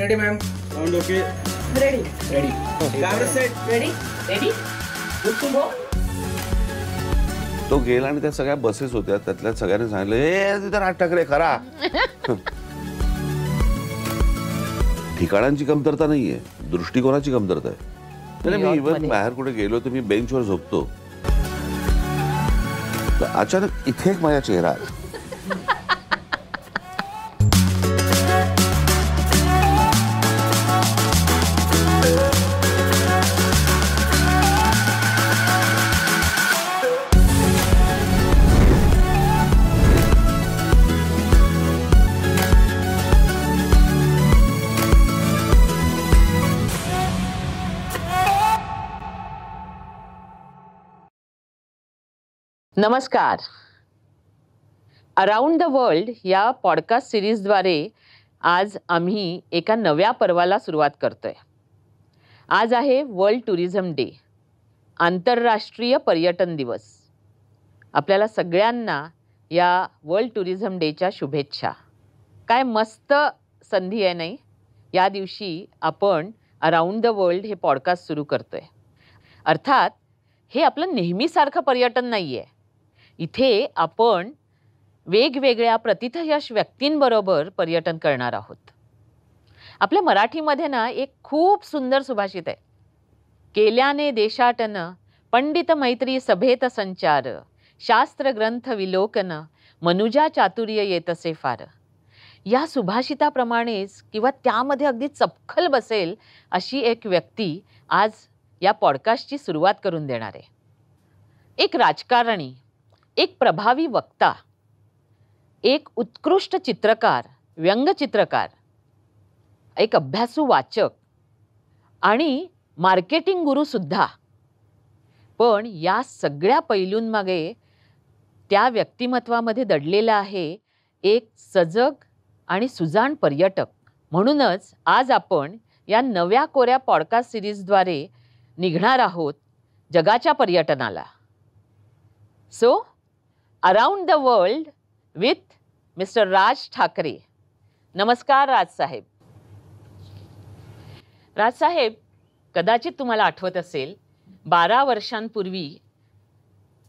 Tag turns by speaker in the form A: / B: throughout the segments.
A: Ready ma'am.
B: Sound okay.
C: Ready
A: ready.
B: Camera set.
C: Ready ready good to go.
D: तो गेला आणि त्या सगळ्या बसेस होत्या, त्यातल्या सगळ्यांनी सांगितलं ए तिथं राज ठाकरे खरा. ठिकाणांची कमतरता नाहीये, दृष्टिकोनाची कमतरता आहे. मी इव्हन बाहेर कुठे गेलो तर मी बेंचवर झोपतो, तर अचानक इथे एक माझा चेहरा आला.
C: नमस्कार. अराउंड द वर्ल्ड या पॉडकास्ट सिरीजद्वारे आज आम्ही एका नव्या पर्वाला सुरुवात करतोय. आज आहे वर्ल्ड टुरिझम डे, आंतरराष्ट्रीय पर्यटन दिवस. आपल्याला सगळ्यांना या वर्ल्ड टुरिझम डेच्या शुभेच्छा. काय मस्त संधी आहे नाही, या दिवशी आपण अराउंड द वर्ल्ड हे पॉडकास्ट सुरू करतोय. अर्थात हे आपलं नेहमीसारखं पर्यटन नाही आहे. इथे आपण वेगवेगळ्या प्रतिथयश व्यक्तींबरोबर पर्यटन करणार आहोत. आपल्या मराठीमध्ये ना एक खूप सुंदर सुभाषित आहे, केल्याने देशाटन पंडित मैत्री सभेत संचार, शास्त्र ग्रंथ विलोकन मनुजा चातुर्य येतसे फार. या सुभाषिताप्रमाणेच किंवा त्यामध्ये अगदी चपखल बसेल अशी एक व्यक्ती आज या पॉडकास्टची सुरुवात करून देणार आहे. एक राजकारणी, एक प्रभावी वक्ता, एक उत्कृष्ट चित्रकार, व्यंगचित्रकार, एक अभ्यासू वाचक आणि मार्केटिंग गुरु सुद्धा. पण या सगळ्या पैलूंमागे त्या व्यक्तिमत्वामध्ये दडलेला आहे एक सजग आणि सुजाण पर्यटक. म्हणूनच आज आपण या नव्या कोऱ्या पॉडकास्ट सिरीजद्वारे निघणार आहोत जगाच्या पर्यटनाला. So around the world with mister Raj Thackeray. नमस्कार राजसाहेब. राजसाहेब, कदाचित तुम्हाला आठवत असेल 12 वर्षांपूर्वी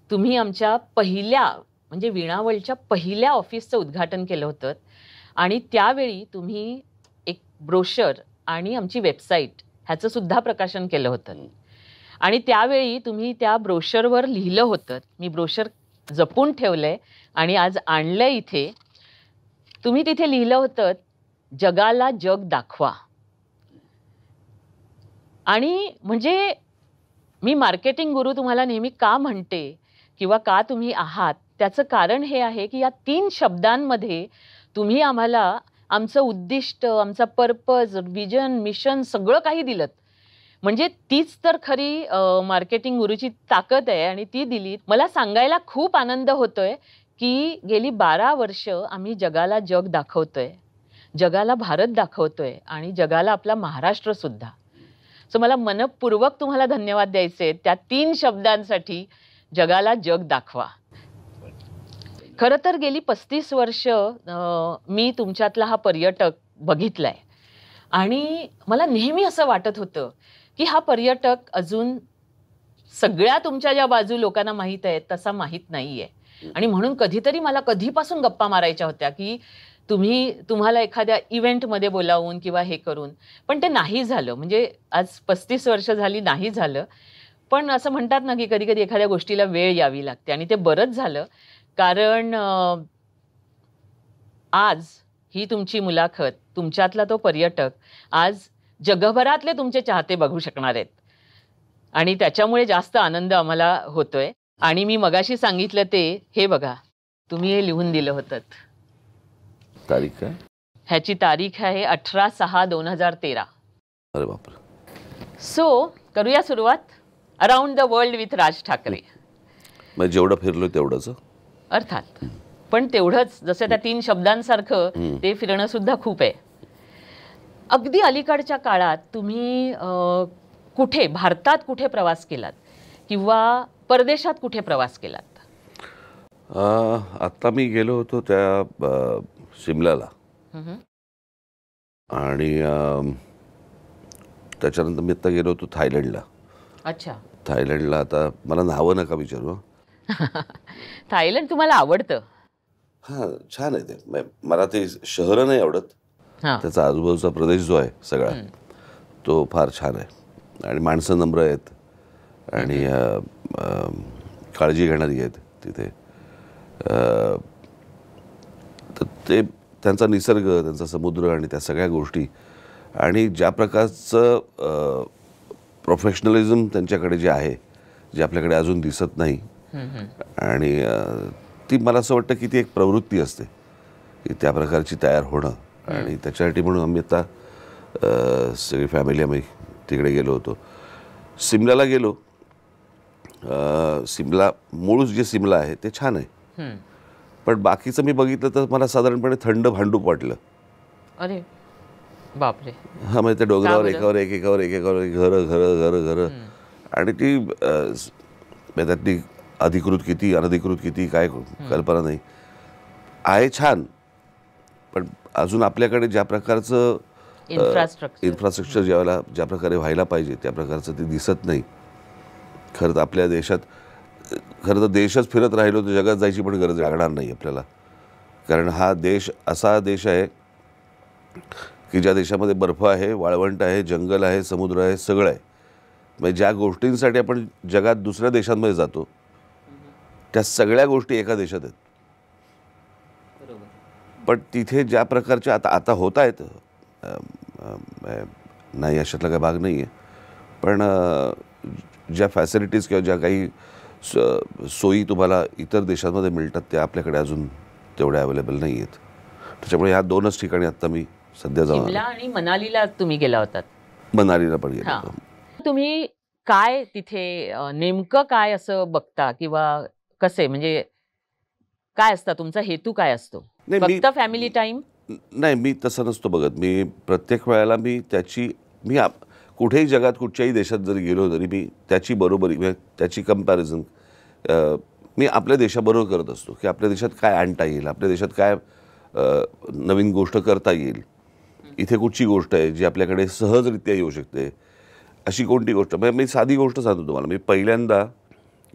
C: तुम्ही आमच्या पहिल्या म्हणजे वीणावलच्या पहिल्या ऑफिसचं उद्घाटन केलं होतं आणि त्यावेळी तुम्ही एक ब्रोशर आणि आमची वेबसाईट ह्याचं सुद्धा प्रकाशन केलं होतं. आणि त्यावेळी तुम्ही त्या ब्रोशरवर लिहिलं होतं, मी ब्रोशर जपून ठेवलंय आणि आज आणलंय इथे. तुम्ही तिथे लिहिलं होतं, जगाला जग दाखवा. आणि म्हणजे मी मार्केटिंग गुरु तुम्हाला नेहमी का म्हणते किंवा का तुम्ही आहात, त्याचं कारण हे आहे की या 3 शब्दांमध्ये तुम्ही आम्हाला आमचं उद्दिष्ट, आमचा पर्पज, विजन, मिशन सगळं काही दिलं. म्हणजे तीच तर खरी मार्केटिंग गुरुची ताकद आहे आणि ती दिली. मला सांगायला खूप आनंद होतोय की गेली 12 वर्ष आम्ही जगाला जग दाखवतोय, जगाला भारत दाखवतोय आणि जगाला आपला महाराष्ट्र सुद्धा. सो मला मनपूर्वक तुम्हाला धन्यवाद द्यायचे त्या 3 शब्दांसाठी, जगाला जग दाखवा. खरं तर गेली 35 वर्ष मी तुमच्यातला हा पर्यटक बघितलाय आणि मला नेहमी असं वाटत होतं की हा पर्यटक अजून सगळ्या तुमच्या ज्या बाजू लोकांना माहीत आहेत तसा माहीत नाही आहे. आणि म्हणून कधीतरी मला कधीपासून गप्पा मारायच्या होत्या की तुम्हाला एखाद्या इव्हेंटमध्ये बोलावून किंवा हे करून, पण ते नाही झालं. म्हणजे आज 35 वर्ष झाली नाही झालं. पण असं म्हणतात ना की कधी कधी एखाद्या गोष्टीला वेळ यावी लागते आणि ते बरंच झालं. कारण आज ही तुमची मुलाखत, तुमच्यातला तो पर्यटक आज जगभरातले तुमचे चाहते बघू शकणार आहेत आणि त्याच्यामुळे जास्त आनंद आम्हाला होतोय. आणि मी मगाशी सांगितलं ते हे बघा, तुम्ही हे लिहून दिलं होतं.
D: तारीख काय?
C: ह्याची तारीख आहे 18/6/2013.
D: अरे बापरे.
C: सो करूया सुरुवात. Around the world with Raj Thackeray.
D: म्हणजे जेवढं फिरलो तेवढंच.
C: अर्थात, पण तेवढंच जसं त्या 3 शब्दांसारखं ते फिरणं सुद्धा खूप आहे. अगदी अलीकडच्या काळात तुम्ही कुठे भारतात कुठे प्रवास केलात किंवा परदेशात कुठे प्रवास केलात?
D: आता मी गेलो होतो त्या शिमल्याला. आणि त्याच्यानंतर मी आता गेलो होतो थायलंडला.
C: अच्छा.
D: थायलंडला आता मला नावं नका विचारू हं.
C: थायलंड तुम्हाला आवडतं?
D: हां, छान आहे ते. मला ते शहरं नाही आवडत.
C: हां.
D: त्याचा आजूबाजूचा प्रदेश जो आहे सगळा तो फार छान आहे आणि माणसं नम्र आहेत आणि काळजी घेणारी आहेत तिथे. तर ते त्यांचा निसर्ग, त्यांचा समुद्र आणि त्या सगळ्या गोष्टी आणि ज्या प्रकारचं प्रोफेशनलिझम त्यांच्याकडे जे आहे, जे आपल्याकडे अजून दिसत नाही. आणि ती मला असं वाटतं की ती एक प्रवृत्ती असते की त्या प्रकारची तयार होणं. आणि त्याच्यासाठी म्हणून आम्ही आता सगळी फॅमिली आम्ही तिकडे गेलो होतो. सिमल्याला गेलो. सिमला मूळ जे सिमला आहे ते छान आहे, पण बाकीचं मी बघितलं तर मला साधारणपणे थंड भांडूप वाटलं.
C: अरे बापरे.
D: हां, म्हणजे त्या डोंगरावर
C: बरं?
D: एकावर एक एकावर एक एकावर एक घरं घरं घरं घरं आणि ती म्हणजे त्यातली अधिकृत किती अनधिकृत किती काय कल्पना नाही. आहे छान, पण अजून आपल्याकडे ज्या प्रकारचं इन्फ्रास्ट्रक्चर ज्या प्रकारे व्हायला पाहिजे त्या प्रकारचं ते दिसत नाही. खरं तर आपल्या देशात खरं तर देशच फिरत राहिलो तर जगात जायची पण गरज लागणार नाही आपल्याला. कारण हा देश असा देश आहे की ज्या देशामध्ये बर्फ आहे, वाळवंट आहे, जंगल आहे, समुद्र आहे, सगळं आहे. म्हणजे ज्या गोष्टींसाठी आपण जगात दुसऱ्या देशांमध्ये जातो त्या सगळ्या गोष्टी एका देशात आहेत. पण तिथे ज्या प्रकारच्या आता होत आहेत, नाही अशातला काही भाग नाही आहे, पण ज्या फॅसिलिटीज किंवा ज्या काही सोयी तुम्हाला इतर देशांमध्ये मिळतात त्या आपल्याकडे अजून तेवढ्या अवेलेबल नाही आहेत. त्याच्यामुळे ह्या दोनच ठिकाणी आत्ता मी सध्या जाऊन
C: शिमला आणि मनालीला तुम्ही गेला होतात.
D: मनालीला पण गेलो
C: हां.
D: होतो.
C: तुम्ही काय तिथे नेमकं काय असं बघता किंवा कसे म्हणजे काय असतं तुमचा हेतू काय असतो?
D: नाही,
C: फक्त फॅमिली टाईम?
D: नाही, मी तसं नसतो बघत. मी प्रत्येक वेळेला मी कुठेही जगात कुठच्याही देशात जरी गेलो तरी मी त्याची बरोबरी म्हणजे त्याची कंपॅरिझन मी आपल्या देशाबरोबर करत असतो की आपल्या देशात काय आणता येईल, आपल्या देशात काय नवीन गोष्ट करता येईल, इथे कुठची गोष्ट आहे जी आपल्याकडे सहजरित्या येऊ शकते, अशी कोणती गोष्ट. म्हणजे मी साधी गोष्ट सांगतो तुम्हाला. मी पहिल्यांदा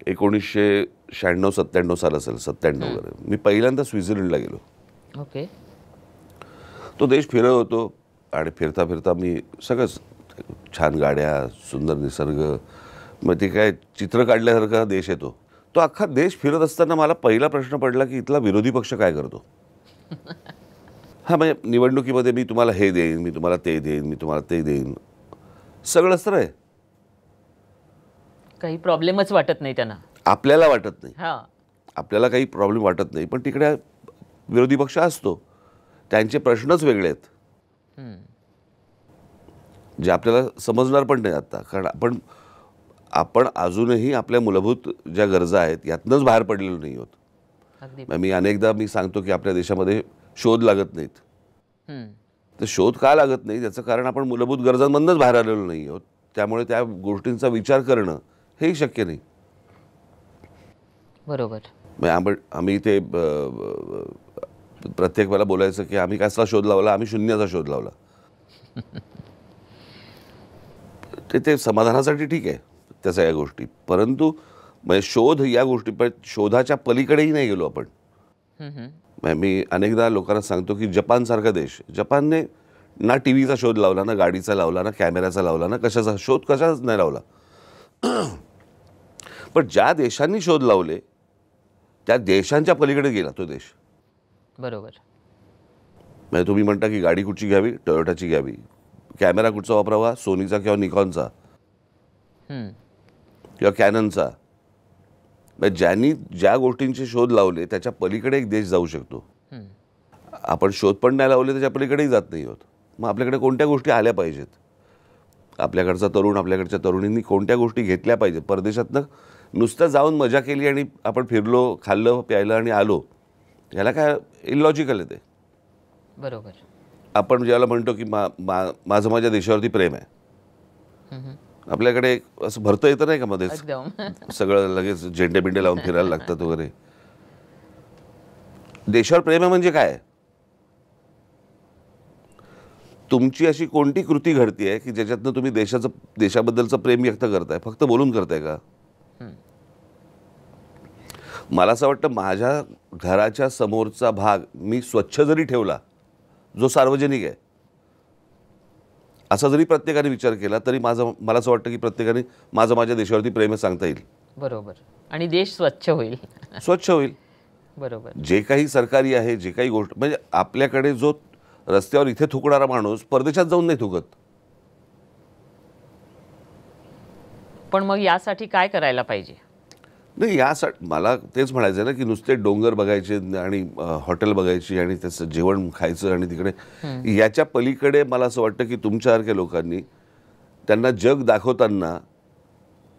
D: 1996-97 साल असेल, 97 वगैरे, मी पहिल्यांदा स्वित्झर्लंडला गेलो.
C: ओके.
D: तो देश फिरत होतो आणि फिरता फिरता मी सगळंच छान गाड्या, सुंदर निसर्ग, मग ते काय चित्र काढल्यासारखा देश येतो. तो अख्खा देश फिरत असताना मला पहिला प्रश्न पडला की इथला विरोधी पक्ष काय करतो. हां, म्हणजे निवडणुकीमध्ये मी तुम्हाला हे देईन, मी तुम्हाला ते देईन, मी तुम्हाला ते देईन, सगळंच तर आहे.
C: काही प्रॉब्लेमच वाटत नाही त्यांना.
D: आपल्याला वाटत नाही,
C: हां.
D: आपल्याला काही प्रॉब्लेम वाटत नाही, पण तिकडे विरोधी पक्ष असतो, त्यांचे प्रश्नच वेगळे आहेत जे आपल्याला समजणार पण नाही आता. कारण आपण अजूनही आपल्या मूलभूत ज्या गरजा आहेत यातनंच बाहेर पडलेलो नाही आहोत.
C: अगदी.
D: मी अनेकदा सांगतो की आपल्या देशामध्ये शोध लागत नाहीत. तर शोध का लागत नाही त्याचं कारण आपण मूलभूत गरजांमधूनच बाहेर आलेलो नाही आहोत. त्यामुळे त्या गोष्टींचा विचार करणं हेही शक्य नाही.
C: बरोबर.
D: आम्ही ते प्रत्येक वेळेला बोलायचं की आम्ही कसला शोध लावला, आम्ही शून्याचा शोध लावला. ते समाधानासाठी ठीक आहे त्या सगळ्या गोष्टी, परंतु म्हणजे शोध या गोष्टी पण शोधाच्या पलीकडेही नाही गेलो आपण. मी अनेकदा लोकांना सांगतो की जपानसारखा देश, जपानने ना टी व्हीचा शोध लावला, ना गाडीचा लावला, ना कॅमेऱ्याचा लावला, ना कशाचा शोध कशाच नाही लावला. पण ज्या देशांनी शोध लावले त्या देशांच्या पलीकडे गेला तो देश.
C: बरोबर.
D: म्हणजे तुम्ही म्हणता की गाडी कुठची घ्यावी, टोयोटाची घ्यावी, कॅमेरा कुठचा वापरावा, सोनीचा किंवा निकॉनचा किंवा कॅननचा. म्हणजे ज्यांनी ज्या गोष्टींचे शोध लावले त्याच्या पलीकडे एक देश जाऊ शकतो. आपण शोध पण नाही लावले त्याच्या पलीकडेही जात नाही आहोत. मग आपल्याकडे कोणत्या गोष्टी आल्या पाहिजेत, आपल्याकडचा तरुण आपल्याकडच्या तरुणींनी कोणत्या गोष्टी घेतल्या पाहिजेत. परदेशातनं नुसतं जाऊन मजा केली आणि आपण फिरलो, खाल्लं प्यायलं आणि आलो, ह्याला काय इलॉजिकल आहे ते.
C: बरोबर.
D: आपण ज्याला म्हणतो की माझं माझ्या देशावरती प्रेम आहे, आपल्याकडे असं भरतं येतं नाही का मध्येच सगळं लगेच झेंडे बिंडे लावून फिरायला लागतात वगैरे. देशावर प्रेम आहे म्हणजे काय, तुमची अशी कोणती कृती घडतीये की ज्याच्यातनं तुम्ही देशाबद्दलचं प्रेम व्यक्त करताय? फक्त बोलून करताय का? मला असं वाटतं माझ्या घराच्या समोरचा भाग मी स्वच्छ जरी ठेवला, जो सार्वजनिक आहे, असा जरी प्रत्येकाने विचार केला तरी मला असं वाटतं की प्रत्येकाने माझ्या देशावरती प्रेम सांगता येईल.
C: बरोबर. आणि देश स्वच्छ होईल.
D: स्वच्छ होईल.
C: बरोबर.
D: जे काही सरकारी आहे, जे काही गोष्ट, म्हणजे आपल्याकडे जो रस्त्यावर इथे थुकणारा माणूस परदेशात जाऊन नाही थुकत.
C: पण मग यासाठी काय करायला पाहिजे?
D: नाही, यासाठी मला तेच म्हणायचं ना की नुसते डोंगर बघायचे आणि हॉटेल बघायची आणि त्याचं जेवण खायचं आणि तिकडे, याच्या पलीकडे मला असं वाटतं की तुमच्यासारख्या लोकांनी त्यांना जग दाखवताना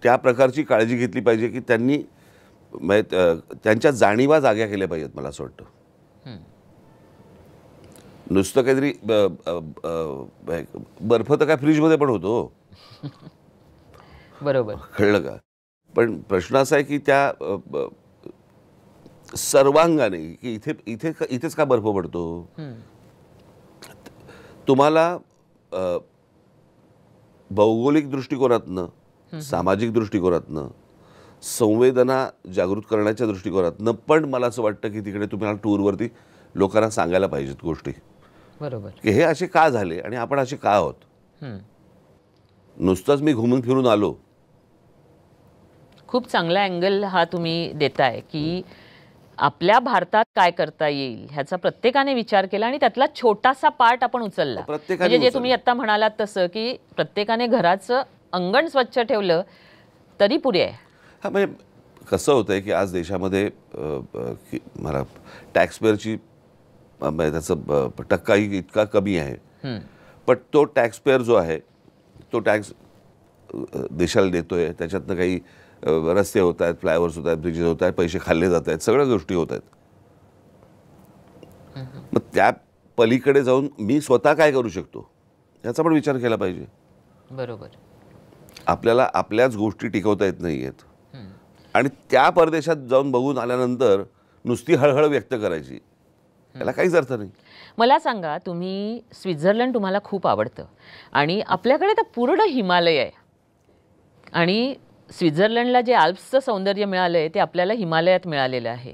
D: त्या प्रकारची काळजी घेतली पाहिजे की त्यांनी त्यांच्या जाणीवा जाग्या केल्या पाहिजेत. मला असं वाटतं नुसतं काहीतरी बर्फ तर काय फ्रीजमध्ये पण होतो.
C: बरोबर.
D: कळलं का? पण प्रश्न असा आहे की त्या सर्वांगाने की इथेच का बर्फ पडतो? तुम्हाला भौगोलिक दृष्टिकोनातनं, सामाजिक दृष्टिकोनातनं, संवेदना जागृत करण्याच्या दृष्टिकोनातनं पण मला असं वाटतं की तिकडे तुम्हाला टूरवरती लोकांना सांगायला पाहिजेत गोष्टी.
C: बरोबर.
D: की हे असे का झाले आणि आपण असे का आहोत. नुसतंच मी घुमून फिरून आलो.
C: खूप चांगला अँगल हा तुम्ही देताय की आपल्या भारतात काय करता येईल ह्याचा प्रत्येकाने विचार केला आणि त्यातला छोटासा पार्ट आपण उचलला. म्हणजे जे तुम्ही आता म्हणालात तसं की प्रत्येकाने घराचं अंगण स्वच्छ ठेवलं तरी पुरे आहे.
D: हा, म्हणजे कसं होतंय की आज देशामध्ये मला टॅक्सपेअरची त्याचं टक्काही इतका कमी आहे. पण तो टॅक्सपेअर जो आहे तो टॅक्स देशाला देतोय. त्याच्यातनं काही रस्ते होत आहेत, फ्लायओव्हर्स होत आहेत, ब्रिजेस होत आहेत, पैसे खाल्ले जात आहेत, सगळ्या गोष्टी होत आहेत. मग त्या पलीकडे जाऊन मी स्वतः काय करू शकतो याचा पण विचार केला पाहिजे.
C: बरोबर.
D: आपल्याला आपल्याच गोष्टी टिकवता येत नाही आहेत आणि त्या परदेशात जाऊन बघून आल्यानंतर नुसती हळहळ व्यक्त करायची, याला काहीच अर्थ नाही.
C: मला सांगा, तुम्ही स्वित्झर्लंड तुम्हाला खूप आवडतं आणि आपल्याकडे तर पूर्ण हिमालय आहे आणि स्वित्झर्लंडला जे आल्प्सचं सौंदर्य मिळालं आहे ते आपल्याला हिमालयात मिळालेलं आहे.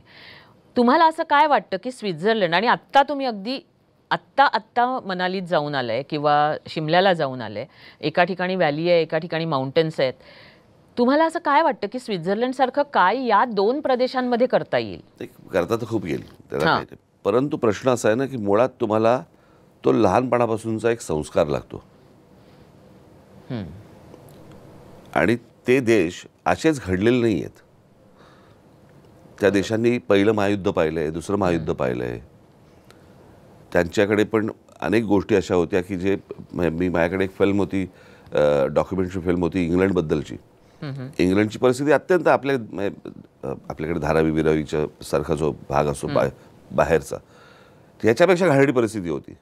C: तुम्हाला असं काय वाटतं की स्वित्झर्लंड, आणि आत्ता तुम्ही अगदी आत्ता मनालीत जाऊन आलं आहे किंवा शिमल्याला जाऊन आलं आहे, एका ठिकाणी व्हॅली आहे, एका ठिकाणी माउंटन्स आहेत, तुम्हाला असं काय वाटतं की स्वित्झर्लंडसारखं काय या दोन प्रदेशांमध्ये करता येईल?
D: करता तर खूप येईल त्याला, परंतु प्रश्न असा आहे ना की मुळात तुम्हाला तो लहानपणापासूनचा एक संस्कार लागतो आणि ते देश असेच घडलेले नाही आहेत. त्या देशांनी पहिलं महायुद्ध पाहिलं आहे, दुसरं महायुद्ध पाहिलं आहे. त्यांच्याकडे पण अनेक गोष्टी अशा होत्या की जे माझ्याकडे एक फिल्म होती, डॉक्युमेंटरी फिल्म होती इंग्लंडबद्दलची. इंग्लंडची परिस्थिती अत्यंत आपल्याकडे धारावी विरावीच्या सारखा जो भाग असतो बाहेरचा, ह्याच्यापेक्षा घाणेरडी परिस्थिती होती.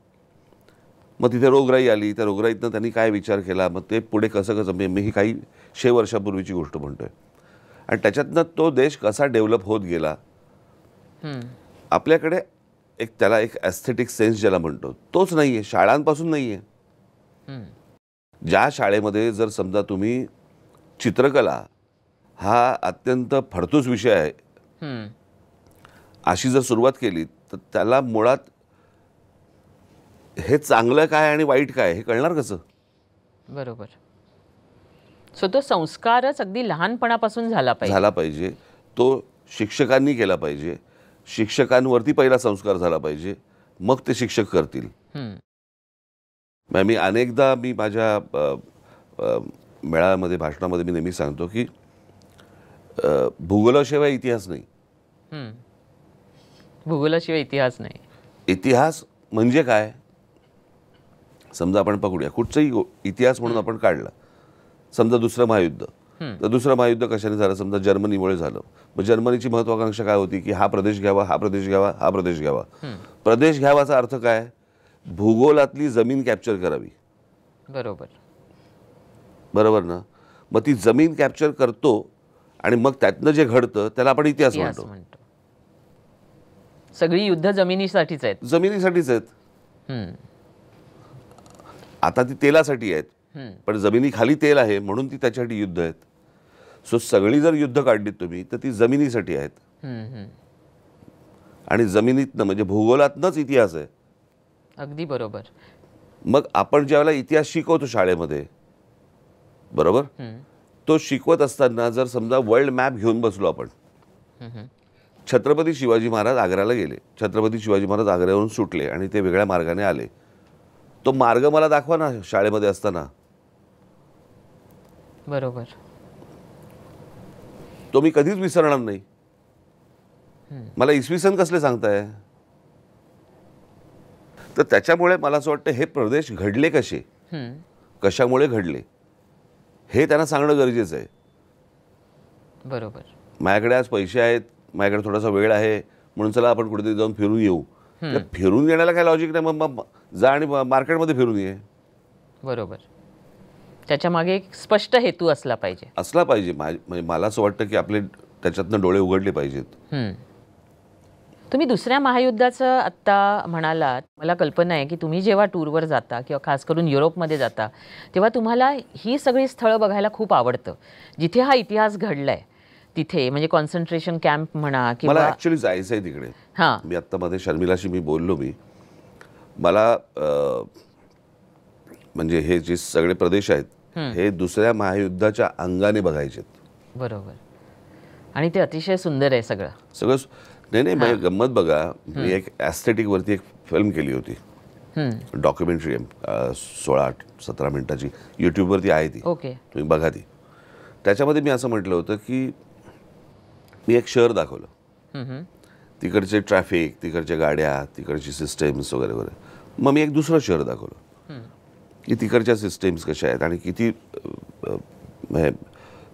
D: मग तिथे रोगराई आली. त्या रोगराईतनं त्यांनी काय विचार केला, मग ते पुढे कसं मी ही काही 100 वर्षापूर्वीची गोष्ट म्हणतोय आणि त्याच्यातनं तो देश कसा डेव्हलप होत गेला. आपल्याकडे त्याला एक ॲस्थेटिक सेन्स ज्याला म्हणतो तोच नाही आहे, शाळांपासून नाही आहे. ज्या शाळेमध्ये जर समजा तुम्ही चित्रकला हा अत्यंत फडतूस विषय आहे अशी जर सुरुवात केली तर त्याला मुळात हे चांगलं काय आणि वाईट काय हे कळणार कसं?
C: बरोबर. सो तो संस्कारच अगदी लहानपणापासून झाला पाहिजे.
D: तो शिक्षकांनी केला पाहिजे. शिक्षकांवरती पहिला संस्कार झाला पाहिजे, मग ते शिक्षक करतील. मी अनेकदा माझ्या मेळाव्यामध्ये भाषणामध्ये मी नेहमी सांगतो की भूगोलाशिवाय इतिहास नाही.
C: भूगोलाशिवाय इतिहास नाही.
D: इतिहास म्हणजे काय? समजा आपण पकडूया कुठचाही इतिहास म्हणून आपण काढला, समजा दुसरं महायुद्ध, तर दुसरं महायुद्ध कशाने झालं? समजा जर्मनीमुळे झालं. मग जर्मनीची महत्वाकांक्षा काय होती की हा प्रदेश घ्यावा, हा प्रदेश घ्यावा, हा प्रदेश घ्यावा. प्रदेश घ्यावाचा अर्थ काय? भूगोलातली जमीन कॅप्चर करावी. बरोबर ना? मग ती जमीन कॅप्चर करतो आणि मग त्यातनं जे घडतं त्याला आपण इतिहास म्हणतो.
C: सगळी युद्ध जमिनीसाठीच आहेत.
D: आता ती तेलासाठी आहेत, पण जमिनीखाली तेल आहे म्हणून ती त्याच्यासाठी युद्ध आहेत. सो सगळी जर युद्ध काढलीत तुम्ही तर ती जमिनीसाठी आहेत. आणि जमिनीतनं म्हणजे भूगोलातनंच इतिहास आहे.
C: अगदी बरोबर.
D: मग आपण ज्यावेळेला इतिहास शिकवतो शाळेमध्ये, बरोबर, तो शिकवत असताना जर समजा वर्ल्ड मॅप घेऊन बसलो आपण, छत्रपती शिवाजी महाराज आग्र्याला गेले, छत्रपती शिवाजी महाराज आग्र्यावरून सुटले आणि ते वेगळ्या मार्गाने आले, तो मार्ग मला दाखवा ना शाळेमध्ये असताना.
C: बरोबर.
D: तो मी कधीच विसरणार नाही. मला इसवी सन कसले सांगताय? तर त्याच्यामुळे मला असं वाटतं हे प्रदेश घडले कसे, कशामुळे घडले, हे त्यांना सांगणं गरजेचं आहे.
C: बरोबर.
D: माझ्याकडे आज पैसे आहेत, माझ्याकडे थोडासा वेळ आहे म्हणून चला आपण कुठेतरी जाऊन फिरून येऊ. तर फिरून येण्याला काय लॉजिक नाही. मग जा आणि मार्केटमध्ये फिरून ये.
C: बरोबर. त्याच्या मागे एक स्पष्ट हेतू असला पाहिजे.
D: म्हणजे मला असं वाटतं की आपले त्याच्यातनं डोळे उघडले पाहिजेत.
C: तुम्ही दुसऱ्या महायुद्धाचं आत्ता म्हणालात. मला कल्पना आहे की तुम्ही जेव्हा टूरवर जाता किंवा खास करून युरोपमध्ये जाता तेव्हा तुम्हाला ही सगळी स्थळं बघायला खूप आवडतं जिथे हा इतिहास घडलाय. तिथे म्हणजे कॉन्सन्ट्रेशन कॅम्प म्हणा किंवा
D: मला ॲक्च्युली जायचं आहे तिकडे. मी आत्ता मध्ये शर्मिलाशी मी बोललो. मला म्हणजे हे जे सगळे प्रदेश आहेत हे दुसऱ्या महायुद्धाच्या अंगाने बघायचे.
C: बरोबर. आणि ते अतिशय सुंदर आहे सगळं.
D: नाही गंमत बघा, मी एक ॲस्थेटिक वरती एक फिल्म केली होती, डॉक्युमेंटरी 16-17 मिनिटाची, यूट्यूबवरती आहे ती. तुम्ही बघा ती. त्याच्यामध्ये मी असं म्हटलं होतं की मी एक शहर दाखवलं, तिकडचे ट्रॅफिक, तिकडच्या गाड्या, तिकडची सिस्टम्स वगैरे वगैरे. मग मी एक दुसरं शहर दाखवलं की तिकडच्या सिस्टम्स कशा आहेत आणि किती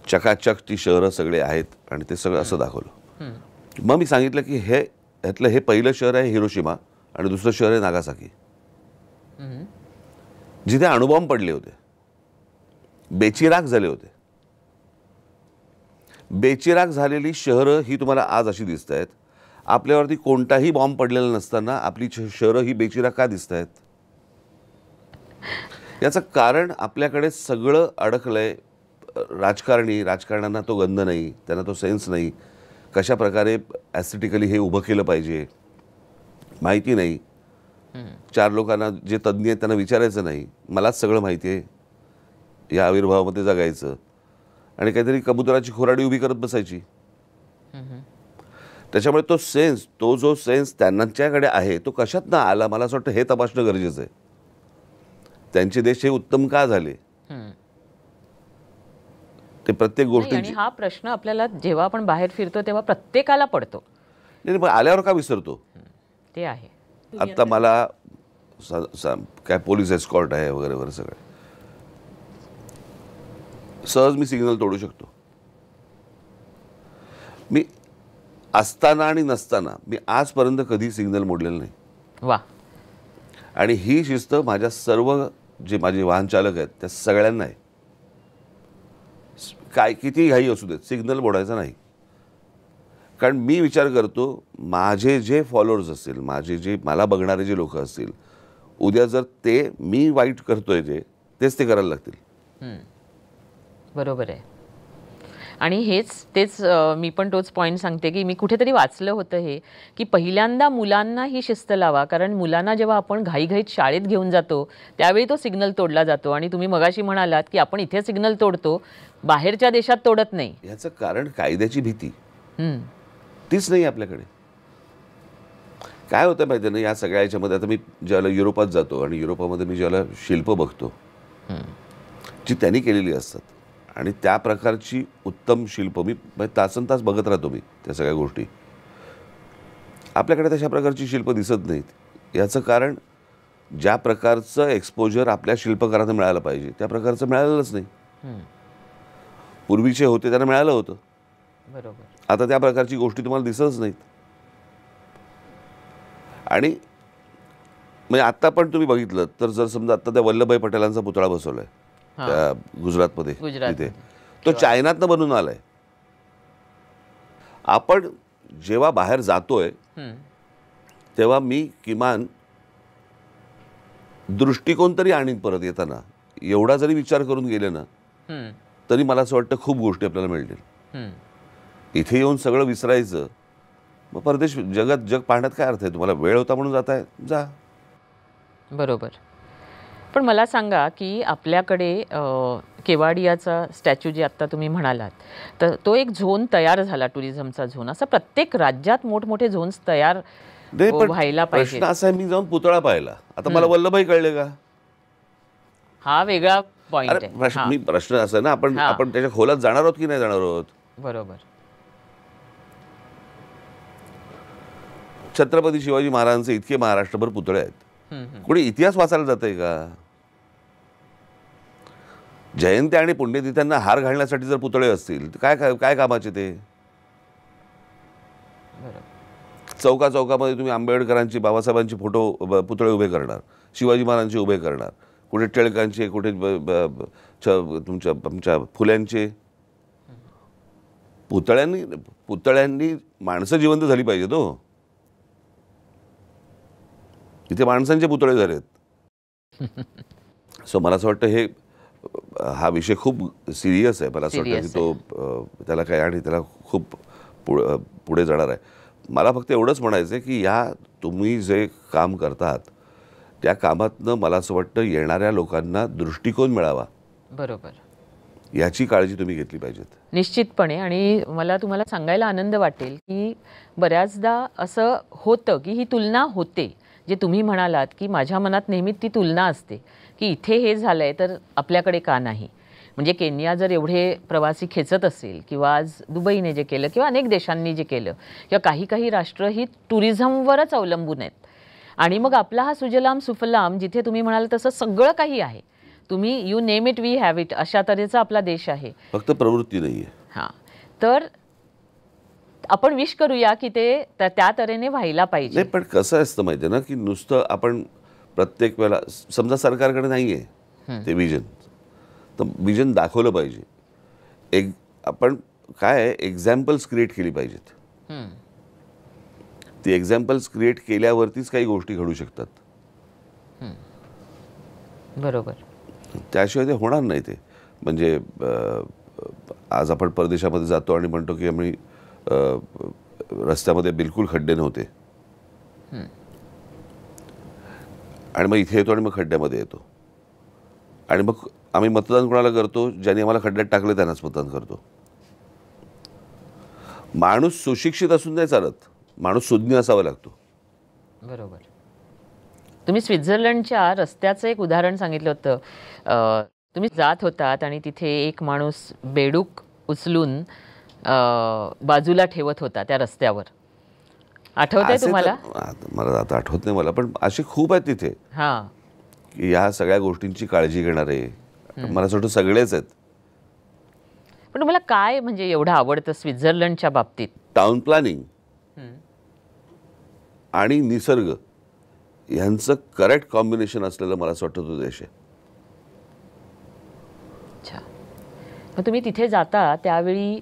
D: चकाचक ती शहरं सगळे आहेत आणि ते सगळं असं दाखवलं. मग मी सांगितलं की ह्यातलं हे पहिलं शहर आहे हिरोशिमा आणि दुसरं शहर आहे नागासाकी, जिथे अणुबॉम्ब पडले होते, बेचिराख झाले होते. बेचिराख झालेली शहरं ही तुम्हाला आज अशी दिसत आहेत. आपल्यावरती कोणताही बॉम्ब पडलेला नसताना आपली शहरं ही बेचिराख का दिसत आहेत? याचं कारण आपल्याकडे सगळं अडकलंय. राजकारण्यांना तो गंध नाही, त्यांना तो सेन्स नाही, कशा प्रकारे ॲस्थेटिकली हे उभं केलं पाहिजे माहिती नाही. 4 लोकांना जे तज्ज्ञ आहेत त्यांना विचारायचं नाही. मलाच सगळं माहिती आहे, या आविर्भावामध्ये जगायचं आणि काहीतरी कबुतराची खोराडी उभी करत बसायची. त्याच्यामुळे तो जो सेन्स त्यांच्याकडे आहे तो कशातनं आला, मला असं वाटतं हे तपासणं गरजेचं आहे. त्यांचे देश हे उत्तम का झाले, ते प्रत्येक गोष्टी.
C: हा प्रश्न आपल्याला जेव्हा आपण बाहेर फिरतो तेव्हा प्रत्येकाला पडतो.
D: नाही पण आल्यावर का विसरतो
C: ते आहे.
D: आत्ता मला काय पोलीस एस्कॉर्ट आहे वगैरे वगैरे सगळं, सहज मी सिग्नल तोडू शकतो. मी असताना आणि नसताना मी आजपर्यंत कधी सिग्नल मोडलेलं नाही.
C: वा.
D: आणि ही शिस्त माझ्या सर्व जे माझे वाहन चालक आहेत त्या सगळ्यांना आहे. काय किती घाई असू देत, सिग्नल मोडायचा नाही. कारण मी विचार करतो माझे जे फॉलोअर्स असतील, मला बघणारे जे लोक असतील, उद्या जर ते मी वाईट करतोय तेच ते करायला लागतील.
C: बरोबर आहे. आणि तेच मी पण तोच पॉईंट सांगते की मी कुठेतरी वाचलं होतं हे की पहिल्यांदा मुलांना ही शिस्त लावा. कारण मुलांना जेव्हा आपण घाईघाईत शाळेत घेऊन जातो त्यावेळी तो सिग्नल तोडला जातो आणि तुम्ही मगाशी म्हणालात की आपण इथे सिग्नल तोडतो, बाहेरच्या देशात तोडत नाही.
D: याचं कारण कायद्याची भीती तीच नाही आपल्याकडे. काय होतं माहिती आहे ना या सगळ्या याच्यामध्ये. आता मी ज्याला युरोपात जातो आणि युरोपामध्ये मी ज्याला शिल्प बघतो जी त्यांनी केलेली असतात आणि त्या प्रकारची उत्तम शिल्प मी तासन तास बघत राहतो मी त्या सगळ्या गोष्टी. आपल्याकडे तशा प्रकारची शिल्प दिसत नाहीत. याचं कारण ज्या प्रकारचं एक्सपोजर आपल्या शिल्पकारांना मिळालं पाहिजे त्या प्रकारचं मिळालेलंच नाही. पूर्वीचे होते त्यांना मिळालं होतं,
C: बरोबर.
D: आता त्या प्रकारची गोष्टी तुम्हाला दिसतच नाहीत. आणि म्हणजे आत्ता पण तुम्ही बघितलं तर जर समजा आता त्या वल्लभभाई पटेलांचा पुतळा बसवलाय त्या गुजरातमध्ये, तिथे तो चायनातनं बनून आलाय. आपण जेव्हा बाहेर जातोय तेव्हा मी किमान दृष्टिकोन तरी आणीन परत येताना. एवढा जरी विचार करून गेले ना तरी मला असं वाटतं खूप गोष्टी आपल्याला मिळतील. इथे येऊन सगळं विसरायचं, मग परदेश जगात जग पाहण्यात काय अर्थ आहे? तुम्हाला वेळ होता म्हणून जाताय, जा.
C: बरोबर. पण मला सांगा की आपल्याकडे केवाडियाचा स्टॅच्यू जे आत्ता तुम्ही म्हणालात, तर तो एक झोन तयार झाला, टुरिझमचा झोन. असं प्रत्येक राज्यात मोठमोठे झोन्स तयार व्हायला पाहिजे.
D: प्रश्न असा आहे, मी जाऊन पुतळा पाहिला, आता मला वल्लभभाई कळले का?
C: हा वेगळा पॉइंट आहे.
D: प्रश्न असा आहे ना, आपण त्याच्या खोलात जाणार आहोत की नाही जाणार आहोत?
C: बरोबर.
D: छत्रपती शिवाजी महाराजांचे इतके महाराष्ट्रभर पुतळे आहेत, कोणी इतिहास वाचायला जातंय का? जयंती आणि पुण्यतिथ्यांना हार घालण्यासाठी जर पुतळे असतील तर काय काय कामाचे ते? चौका चौकामध्ये तुम्ही आंबेडकरांची, बाबासाहेबांची पुतळे उभे करणार, शिवाजी महाराजांचे उभे करणार, कुठे टिळकांचे, कुठे तुमच्या फुल्यांचे. पुतळ्यांनी माणसं जिवंत झाली पाहिजे. तो इथे माणसांचे पुतळे झालेत. सो मला असं वाटतं हा विषय खूप सिरियस आहे. मला असं वाटतं की तो त्याला काय, आणि त्याला खूप पुढे जाणार आहे. मला फक्त एवढंच म्हणायचं आहे की तुम्ही जे काम करतात त्या कामातनं मला असं वाटतं येणाऱ्या लोकांना दृष्टिकोन मिळावा.
C: बरोबर.
D: याची काळजी तुम्ही घेतली पाहिजेत.
C: निश्चितपणे. आणि मला तुम्हाला सांगायला आनंद वाटेल की बऱ्याचदा असं होतं की ही तुलना होते, जे तुम्ही म्हणालात की माझ्या मनात नेहमी ती तुलना असते की इथे हे झालंय तर आपल्याकडे का नाही. म्हणजे केनिया जर एवढे प्रवासी खेचत असेल, किंवा आज दुबईने जे केलं, किंवा अनेक देशांनी जे केलं, किंवा काही राष्ट्र ही टुरिझमवरच अवलंबून आहेत, आणि मग आपला हा सुजलाम सुफलाम, जिथे तुम्ही म्हणाल तसं सगळं काही आहे, तुम्ही you name it we have it, अशा तऱ्हेचा आपला देश आहे.
D: फक्त प्रवृत्ती नाही आहे.
C: हां, तर आपण विश करूया की ते त्या तऱ्हेने व्हायला पाहिजे.
D: नाही, पण कसं असतं माहिती आहे ना, की नुसतं आपण प्रत्येक वेळेला, समजा सरकारकडे नाही आहे ते विजन, तर विजन दाखवलं पाहिजे. आपण काय एक्झाम्पल्स क्रिएट केली पाहिजेत. ती एक्झाम्पल्स क्रिएट केल्यावरतीच काही गोष्टी घडू शकतात.
C: बरोबर.
D: त्याशिवाय ते होणार नाही. ते म्हणजे आज आपण परदेशामध्ये जातो आणि म्हणतो की आम्ही रस्त्यामध्ये बिलकुल खड्डे नव्हते, आणि मग इथे येतो आणि मग खड्ड्यामध्ये येतो, आणि मग आम्ही मतदान कोणाला करतो? ज्यांनी आम्हाला खड्ड्यात टाकले त्यांनाच मतदान करतो. माणूस सुशिक्षित असून नाही चालत, माणूस सुज्ञ असावा लागतो.
C: बरोबर. तुम्ही स्वित्झर्लंडच्या रस्त्याचं एक उदाहरण सांगितलं होतं. तुम्ही जात होतात आणि तिथे एक माणूस बेडूक उचलून बाजूला ठेवत होता त्या रस्त्यावर. आठवतंय तुम्हाला?
D: मला आता आठवत नाही मला, पण असे खूप आहेत तिथे.
C: हां,
D: की या सगळ्या गोष्टींची काळजी घेणारे मला असं वाटतं सगळेच आहेत.
C: पण तुम्हाला काय म्हणजे एवढं आवडतं स्वित्झर्लंडच्या बाबतीत?
D: टाउन प्लॅनिंग आणि निसर्ग यांचं करेक्ट कॉम्बिनेशन असलेलं मला असं वाटतं तो देश आहे.
C: अच्छा. मग तुम्ही तिथे जाता त्यावेळी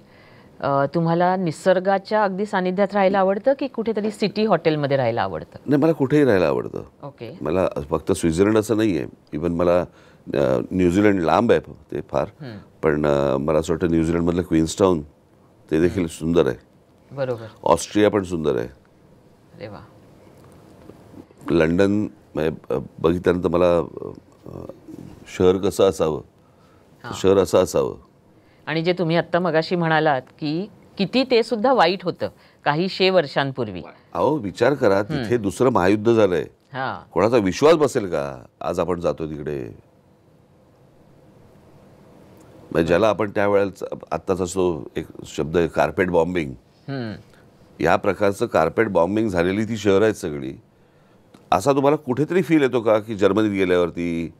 C: तुम्हाला निसर्गाच्या अगदी सानिध्यात राहायला आवडतं की कुठेतरी सिटी हॉटेलमध्ये राहायला आवडतं?
D: नाही, मला कुठेही राहायला आवडतं.
C: ओके.
D: मला फक्त स्वित्झर्लंड असं नाही आहे. इवन मला न्यूझीलंड लांब आहे ते फार, पण मला असं वाटतं न्यूझीलंडमधलं क्वीन्सटाऊन ते देखील सुंदर आहे.
C: बरोबर.
D: ऑस्ट्रिया पण सुंदर आहे.
C: अरे वा.
D: लंडन बघितल्यानंतर मला शहर कसं असावं, शहर असं असावं.
C: आणि जे तुम्ही आत्ता मगाशी म्हणालात की किती ते सुद्धा वाईट होतं काही 100 वर्षांपूर्वी.
D: अहो, विचार करा, तिथे दुसरं महायुद्ध झालंय. कोणाचा विश्वास बसेल का आज आपण जातो तिकडे? म्हणजे ज्याला आपण त्यावेळेला आत्ताचा जो एक शब्द आहे कार्पेट बॉम्बिंग, या प्रकारचं कार्पेट बॉम्बिंग झालेली ती शहरं आहेत सगळी. असा तुम्हाला कुठेतरी फील येतो का की जर्मनीत गेल्यावरती,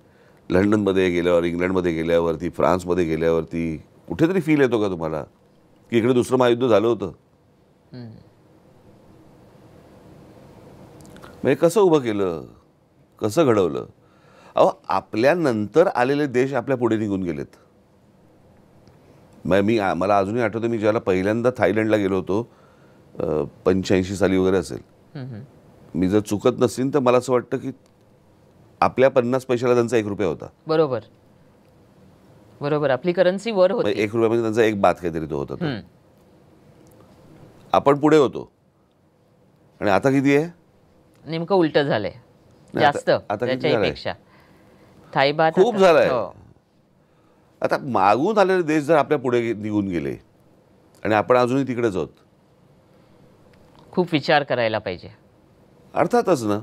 D: लंडनमध्ये गेल्यावर, इंग्लंडमध्ये गेल्यावरती, फ्रान्समध्ये गेल्यावरती कुठेतरी फील येतो का तुम्हाला की इकडे दुसरं महायुद्ध झालं होतं? म्हणजे कसं उभं केलं, कसं घडवलं? अहो, आपल्यानंतर आलेले देश आपल्या पुढे निघून गेलेत. मला अजूनही आठवतं, मी ज्याला पहिल्यांदा थायलंडला गेलो होतो 85 साली वगैरे असेल, मी जर चुकत नसेल तर मला असं वाटतं की आपल्या 50 पैशाला त्यांचा 1 रुपया होता.
C: बरोबर बरोबर. आपली करन्सी वर होती.
D: 1 रुपयामध्ये त्यांचा 1 बात काहीतरी तो होता तो.
C: हम्म.
D: आपण पुढे होतो आणि आता किती आहे?
C: नेमकं उलट झालंय.
D: नाही, आता-
C: जास्त
D: आता किती झालंय?
C: त्याच्यापेक्षा थाई बात
D: खूप
C: आता-
D: झालंय.
C: हो.
D: आता मागून आलेले देश जर आपल्या पुढे निघून गेले आणि आपण अजूनही तिकडेच आहोत,
C: खूप विचार करायला पाहिजे.
D: अर्थातच ना.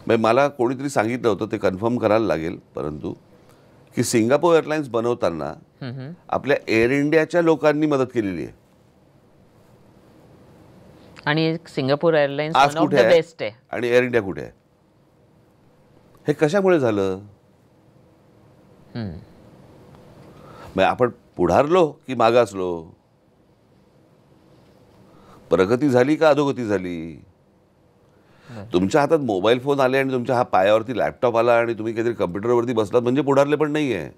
D: म्हणजे मला कोणीतरी सांगितलं होतं, ते कन्फर्म करायला लागेल, परंतु की सिंगापूर एअरलाइन्स बनवताना
C: हम्म.
D: आपल्या एअर इंडियाच्या लोकांनी मदत केलेली आहे.
C: आणि सिंगापूर एअरलाइन्स
D: आज
C: वन ऑफ
D: कुठे
C: द
D: आहे
C: बेस्ट आहे.
D: आणि एअर इंडिया कुठे आहे? हे कशामुळे झालं?
C: हम्म.
D: मग आपण पुढारलो की मागासलो? प्रगती झाली का अधोगती झाली? तुमच्या हातात मोबाईल फोन आले आणि तुमच्या हा पायावरती लॅपटॉप आला आणि तुम्ही काहीतरी कम्प्युटरवरती बसलात म्हणजे पुढारले पण नाही आहे.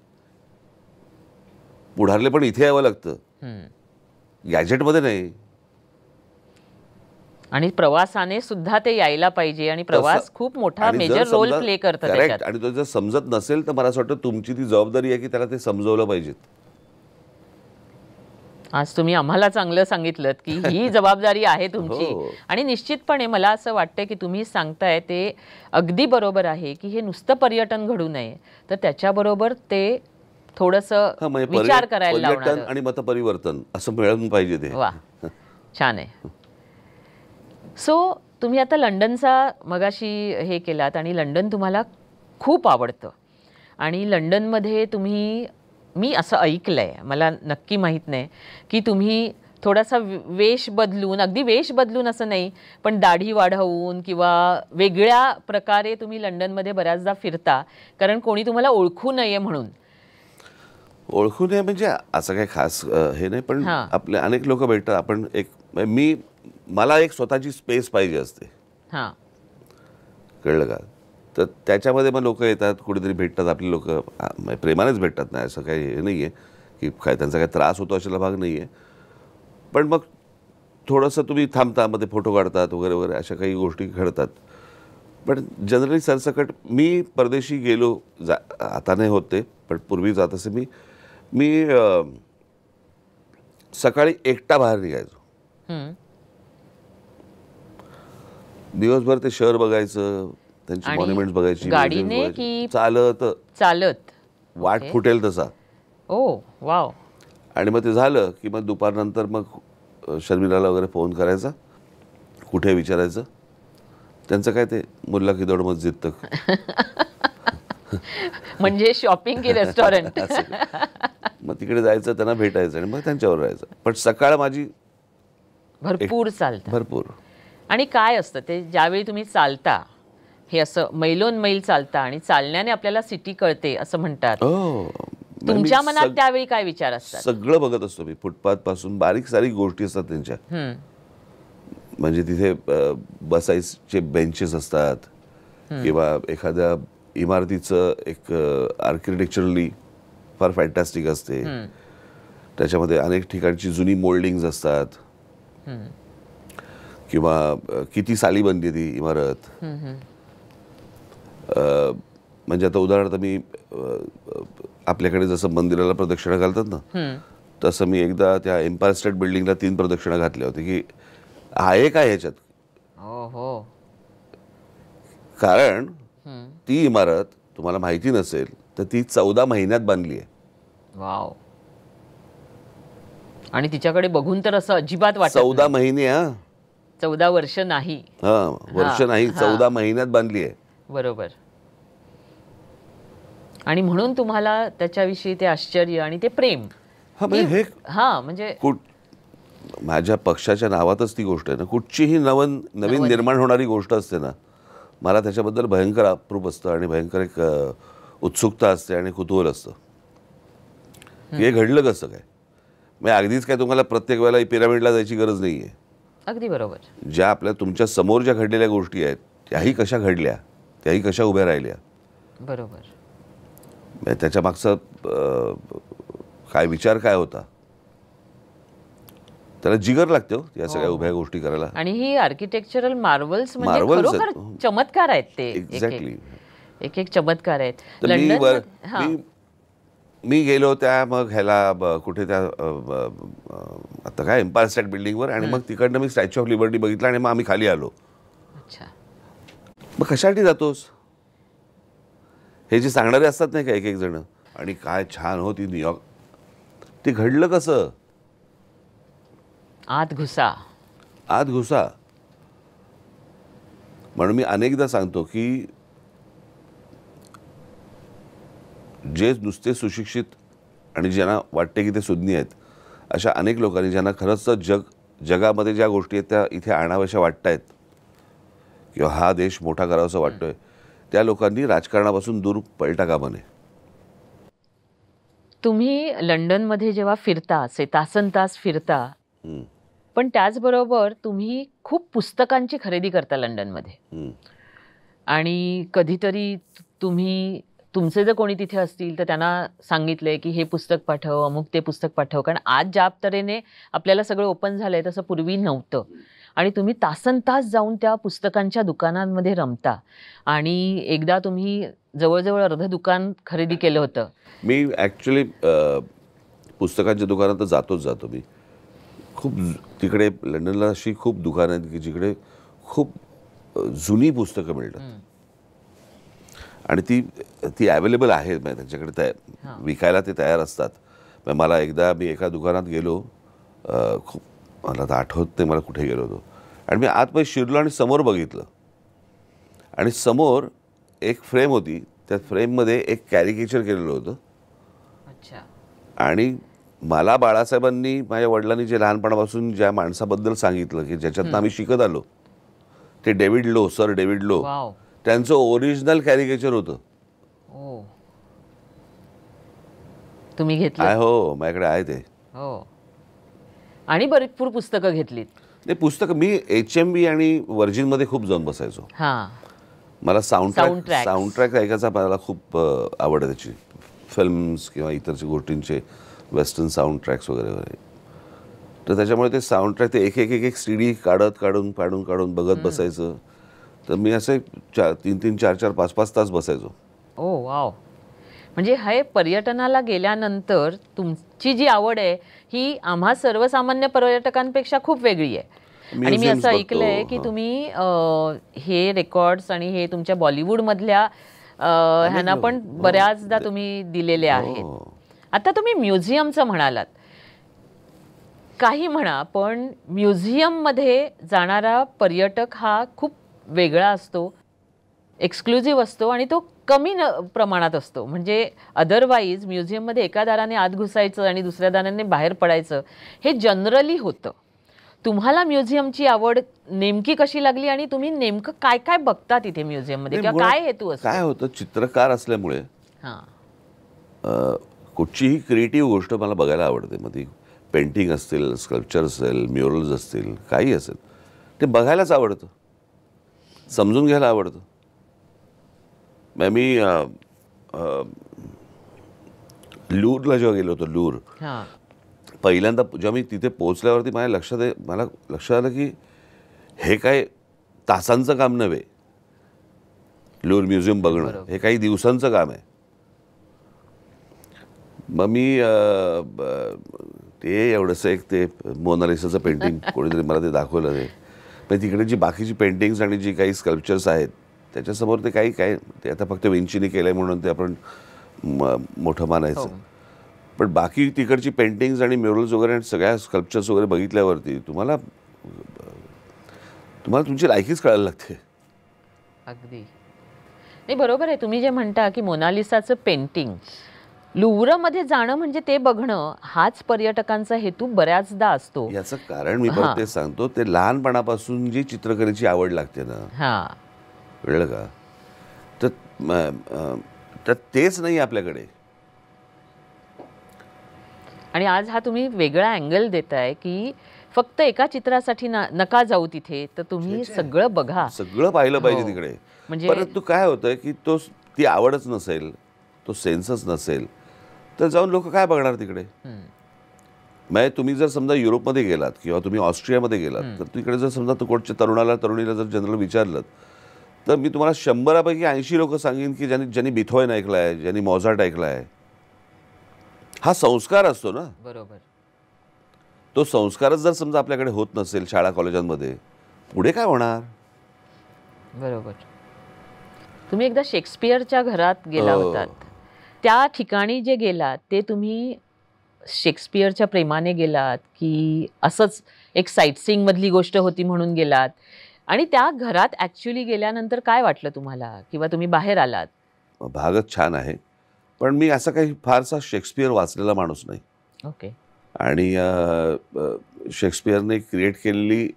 D: पुढारले पण इथे यावं लागतं,
C: हम्म.
D: गॅजेटमध्ये नाही.
C: आणि प्रवासाने सुद्धा ते यायला पाहिजे आणि प्रवास
D: तसं-
C: खूप मोठा
D: आणि जर
C: मेजर रोल
D: समजा-
C: प्ले करतं
D: Correct.
C: त्याच्यात.
D: आणि तो जर समजत नसेल तर मला असं वाटतं तुमची ती जबाबदारी आहे की त्याला ते समजवलं पाहिजेत.
C: आज तुम्ही आम्हाला चांगलं सांगितलं की ही जबाबदारी आहे तुमची.
D: हो.
C: आणि निश्चितपणे मला असं वाटतं की तुम्ही सांगताय ते अगदी बरोबर आहे की हे नुसतं पर्यटन घडू नये, तर त्याच्याबरोबर ते थोडंसं
D: हा, म्हणजे
C: विचार करायला
D: पर्यटन
C: लावणार.
D: आणि मतपरिवर्तन असं मिळून पाहिजे ते.
C: वा, छान आहे. सो तुम्ही आता लंडनचा मगाशी हे केलात आणि लंडन तुम्हाला खूप आवडतं आणि लंडनमध्ये तुम्ही, मी असं ऐकलं आहे, मला नक्की माहीत नाही, की तुम्ही थोडासा वेश बदलून, अगदी वेश बदलून असं नाही, पण दाढी वाढवून किंवा वेगळ्या प्रकारे तुम्ही लंडनमध्ये बऱ्याचदा फिरता, कारण कोणी तुम्हाला ओळखू नये म्हणून.
D: ओळखू नये म्हणजे असं काही खास हे नाही, पण
C: हां.
D: आपले अनेक लोक भेटतात. आपण मला एक स्वतःची स्पेस पाहिजे असते,
C: हां.
D: कळलं का? तर त्याच्यामध्ये मग लोक येतात, कुठेतरी भेटतात, आपली लोक प्रेमानेच भेटतात. नाही असं काही हे नाही आहे की काय त्यांचा काही त्रास होतो अशाला भाग नाही आहे. पण मग थोडंसं तुम्ही थांबता, मध्ये फोटो काढतात वगैरे वगैरे, अशा काही गोष्टी घडतात. पण जनरली सरसकट मी परदेशी गेलो, आता नाही होते पण पूर्वी जात असे मी सकाळी एकटा बाहेर निघायचो.
C: हम्म.
D: दिवसभर ते शहर बघायचं, त्यांची
C: आणि
D: मॉन्युमेंट्स बघायची,
C: गाडीने
D: museums बघायची.
C: की
D: चालत वाट
C: ओके.
D: फुटेल तसा.
C: ओ वाव.
D: आणि मग ते झालं की मग दुपारनंतर मग शर्मिलाला वगैरे फोन करायचा, कुठे विचारायचं. त्यांचं काय ते मुल्ला की दौड मस्जिद तक.
C: म्हणजे शॉपिंग की रेस्टॉरंट.
D: मग तिकडे जायचं, त्यांना भेटायचं आणि मग त्यांच्यावर राहायचं. पण सकाळ माझी
C: भरपूर चालतं.
D: भरपूर.
C: आणि काय असतं ते, ज्यावेळी तुम्ही चालता, हे असं मैलोन मैल चालता आणि चालण्याने आपल्याला सिटी कळते असं म्हणतात. तुमच्या मनात त्यावेळी काय विचार असतात?
D: सगळं बघत असतो मी, फुटपाथ पासून बारीक सारीक गोष्टी असतात त्यांच्या.
C: हम्म.
D: म्हणजे तिथे बसायचे बेंचेस असतात किंवा एखाद्या इमारतीचं एक आर्किटेक्चरली फार फॅन्टॅस्टिक असते. त्याच्यामध्ये अनेक ठिकाणची जुनी मोल्डिंग्स असतात. किंवा किती साली बनली ती इमारत. म्हणजे आता उदाहरणार्थ मी आपल्याकडे जसं मंदिराला प्रदक्षिणा घालतात ना, तसं मी एकदा त्या एम्पायर स्टेट बिल्डिंगला 3 प्रदक्षिणा घातल्या होत्या की आहे काय ह्याच्यात.
C: हो.
D: कारण ती इमारत तुम्हाला माहिती नसेल तर ती 14 महिन्यात बांधली आहे.
C: वाव. आणि तिच्याकडे बघून तर असं अजिबात वाटत
D: 14 महिने.
C: 14 वर्ष नाही.
D: वर्ष नाही, 14 महिन्यात बांधली आहे.
C: बरोबर. आणि म्हणून तुम्हाला त्याच्याविषयी ते आश्चर्य आणि ते प्रेम.
D: हे
C: म्हणजे
D: माझ्या पक्षाच्या नावातच ती गोष्ट आहे ना. कुठचीही नवीन निर्माण होणारी गोष्ट असते ना, मला त्याच्याबद्दल भयंकर अप्रूप असतं आणि भयंकर एक उत्सुकता असते आणि कुतूहल असतं. हे घडलं कसं काय. म्हणजे अगदीच काय तुम्हाला प्रत्येक वेळेला पिरामिडला जायची गरज नाही आहे.
C: अगदी बरोबर.
D: ज्या आपल्या तुमच्या समोर ज्या घडलेल्या गोष्टी आहेत त्याही कशा घडल्या, त्याही कशा उभ्या राहिल्या.
C: बरोबर.
D: त्याच्या मागचा काय विचार काय होता. त्याला जिगर लागते हो या सगळ्या उभ्या गोष्टी करायला.
C: आणि ही आर्किटेक्चरल मार्वल्स म्हणजे
D: Marvels
C: खरोखर
D: आहेत.
C: चमत्कार आहेत ते.
D: एक्झॅक्टली.
C: एक एक चमत्कार आहेत.
D: तर
C: लंडन
D: मी गेलो त्या मग ह्याला कुठे त्या आता काय एम्पायर स्टेट बिल्डिंगवर, आणि मग तिकडनं मी स्टॅच्यू ऑफ लिबर्टी बघितला आणि मग आम्ही खाली आलो.
C: अच्छा.
D: मग कशासाठी जातोस हे जे सांगणारे असतात नाही का एक एक जण, आणि काय छान होती न्यूयॉर्क. ते घडलं कसं?
C: आत घुसा.
D: म्हणून मी अनेकदा सांगतो की जे नुसते सुशिक्षित आणि ज्यांना वाटते की ते सुज्ञ आहेत अशा अनेक लोकांनी, ज्यांना खरंच जगामध्ये ज्या गोष्टी आहेत त्या इथे आणाव्याशा वाटतायत किंवा हा देश मोठा करावासा वाटतोय, त्या लोकांनी राजकारणापासून दूर पळता कामा नये.
C: तुम्ही लंडनमध्ये जेव्हा फिरता, असे तासनतास फिरता, पण त्याचबरोबर तुम्ही खूप पुस्तकांची खरेदी करता लंडनमध्ये. आणि कधीतरी तुम्ही तुमचे जर कोणी तिथे असतील तर त्यांना सांगितलंय की हे पुस्तक पाठव, अमुक ते पुस्तक पाठव, कारण आज ज्या तऱ्हेने आपल्याला सगळं ओपन झालंय तसं पूर्वी नव्हतं. आणि तुम्ही तासनतास जाऊन त्या पुस्तकांच्या दुकानांमध्ये रमता. आणि एकदा तुम्ही जवळजवळ अर्ध दुकान खरेदी केलं होतं.
D: मी ॲक्च्युली पुस्तकांच्या दुकानात जातो मी. खूप तिकडे लंडनला अशी खूप दुकानं आहेत की जिकडे खूप जुनी पुस्तकं मिळतात, आणि ती अवेलेबल आहे, त्यांच्याकडे विकायला ते तयार असतात. मी एका दुकानात गेलो, खूप मला आता आठवत नाही मला कुठे गेलो होतो, आणि मी आतमध्ये शिरलो आणि समोर बघितलं, आणि समोर एक फ्रेम होती. त्या फ्रेममध्ये एक कॅरिकेचर केलेलं होतं.
C: अच्छा.
D: आणि मला बाळासाहेबांनी, माझ्या वडिलांनी जे लहानपणापासून ज्या माणसाबद्दल सांगितलं की ज्याच्यातनं आम्ही शिकत आलो, ते सर डेव्हिड लो, त्यांचं ओरिजिनल कॅरिकेचर होतं.
C: तुम्ही घेतलं?
D: हो, माझ्याकडे आहे ते.
C: हो. आणि भरपूर पुस्तकं घेतलीत?
D: ते पुस्तकं मी HMV आणि व्हर्जिनमध्ये खूप जाऊन बसायचो. मला साऊंडट्रॅक ऐकायचा मला खूप आवड आहे त्याची, फिल्म्स किंवा इतर गोष्टींचे वेस्टर्न साऊंड ट्रॅक्स वगैरे. तर त्याच्यामुळे ते साऊंड ट्रॅक ते एक CD काढून बघत बसायचं. तर मी असे 3-3, 4-4, 5-5 तास बसायचो.
C: वाव. म्हणजे हे पर्यटनाला गेल्यानंतर तुमची जी आवड आहे ही आम्हा सर्वसामान्य पर्यटकांपेक्षा खूप वेगळी आहे. आणि मी असं ऐकलंय की तुम्ही हे रेकॉर्ड्स आणि हे तुमच्या बॉलिवूडमधल्या ह्यांना पण बऱ्याचदा तुम्ही दिलेले आहेत. आता तुम्ही म्युझियमचं म्हणालात, काही म्हणा, पण म्युझियममध्ये जाणारा पर्यटक हा खूप वेगळा असतो, एक्सक्लुझिव्ह असतो, आणि तो कमी प्रमाणात असतो. म्हणजे अदरवाईज म्युझियममध्ये एका दाराने आत घुसायचं आणि दुसऱ्या दाराने बाहेर पडायचं हे जनरली होतं. तुम्हाला म्युझियमची आवड नेमकी कशी लागली आणि तुम्ही नेमकं काय काय बघता तिथे म्युझियममध्ये, किंवा काय हेतू असतो?
D: काय होतं, चित्रकार असल्यामुळे कुठचीही क्रिएटिव्ह गोष्ट मला बघायला आवडते. मग ती पेंटिंग असतील, स्कल्पचर असेल, म्युरल्स असतील, काही असेल, ते बघायलाच आवडतं, समजून घ्यायला आवडतं. मी लूरला जेव्हा गेलो होतो, लूर पहिल्यांदा जेव्हा मी तिथे पोहोचल्यावरती मला लक्षात आलं की हे काय तासांचं काम नव्हे, लूर म्युझियम बघणं हे काही दिवसांचं काम आहे. मग मी ते एवढंसं एक ते मोनालिसाचं पेंटिंग कोणीतरी मला ते दाखवलं. पण तिकडे जी बाकीची पेंटिंग्स आणि जी काही स्कल्पचर्स आहेत त्याच्यासमोर ते काय ते आता फक्त विंचीने केलंय म्हणून ते आपण मोठं मानायचं. पण बाकी तिकडची पेंटिंग्स आणि म्युरल्स वगैरे आणि सगळ्या स्कल्पचर्स वगैरे बघितल्यावरती तुम्हाला तुमची लायकीच कळायला लागते.
C: अगदी नाही, बरोबर आहे. तुम्ही जे म्हणता की मोनालिसाचं पेंटिंग लुव्रमध्ये जाणं म्हणजे ते बघणं हाच पर्यटकांचा हेतू बऱ्याचदा असतो.
D: याचं कारण मी परत तेच सांगतो, ते लहानपणापासून जी चित्रकलेची आवड लागते ना, कळलं का, तर तेच नाही आपल्याकडे.
C: आणि आज हा तुम्ही वेगळा अँगल देताय की फक्त एका चित्रासाठी नका जाऊ तिथे, तर तुम्ही सगळं बघा,
D: सगळं पाहिलं पाहिजे तिकडे. म्हणजे परंतु काय होतंय की ती आवडच नसेल, तो सेन्सच नसेल, तर जाऊन लोक काय बघणार तिकडे. म्हणजे तुम्ही जर समजा युरोपमध्ये गेलात किंवा तुम्ही ऑस्ट्रियामध्ये गेलात तर तिकडे जर समजा तिकडच्या तरुणीला जर जनरल विचारलं तर मी तुम्हाला 100पैकी 80 लोक सांगेन की ज्यांनी बिथोवेन ऐकलं आहे, ज्यांनी मोझार्ट ऐकलं आहे. हा संस्कार असतो ना.
C: बरोबर.
D: तो संस्कारच जर समजा आपल्याकडे होत नसेल शाळा कॉलेजांमध्ये, पुढे काय होणार?
C: बरोबर. तुम्ही एकदा शेक्सपियरच्या घरात गेला होतात. त्या ठिकाणी जे गेलात ते तुम्ही शेक्सपियरच्या प्रेमाने गेलात की असंच एक साईटसीइंग मधली गोष्ट होती म्हणून गेलात? आणि त्या घरात ॲक्च्युली गेल्यानंतर काय वाटलं तुम्हाला, किंवा तुम्ही बाहेर आलात?
D: भागच छान आहे, पण मी असा काही फारसा शेक्सपियर वाचलेला माणूस नाही.
C: ओके.
D: आणि शेक्सपियरने क्रिएट केलेली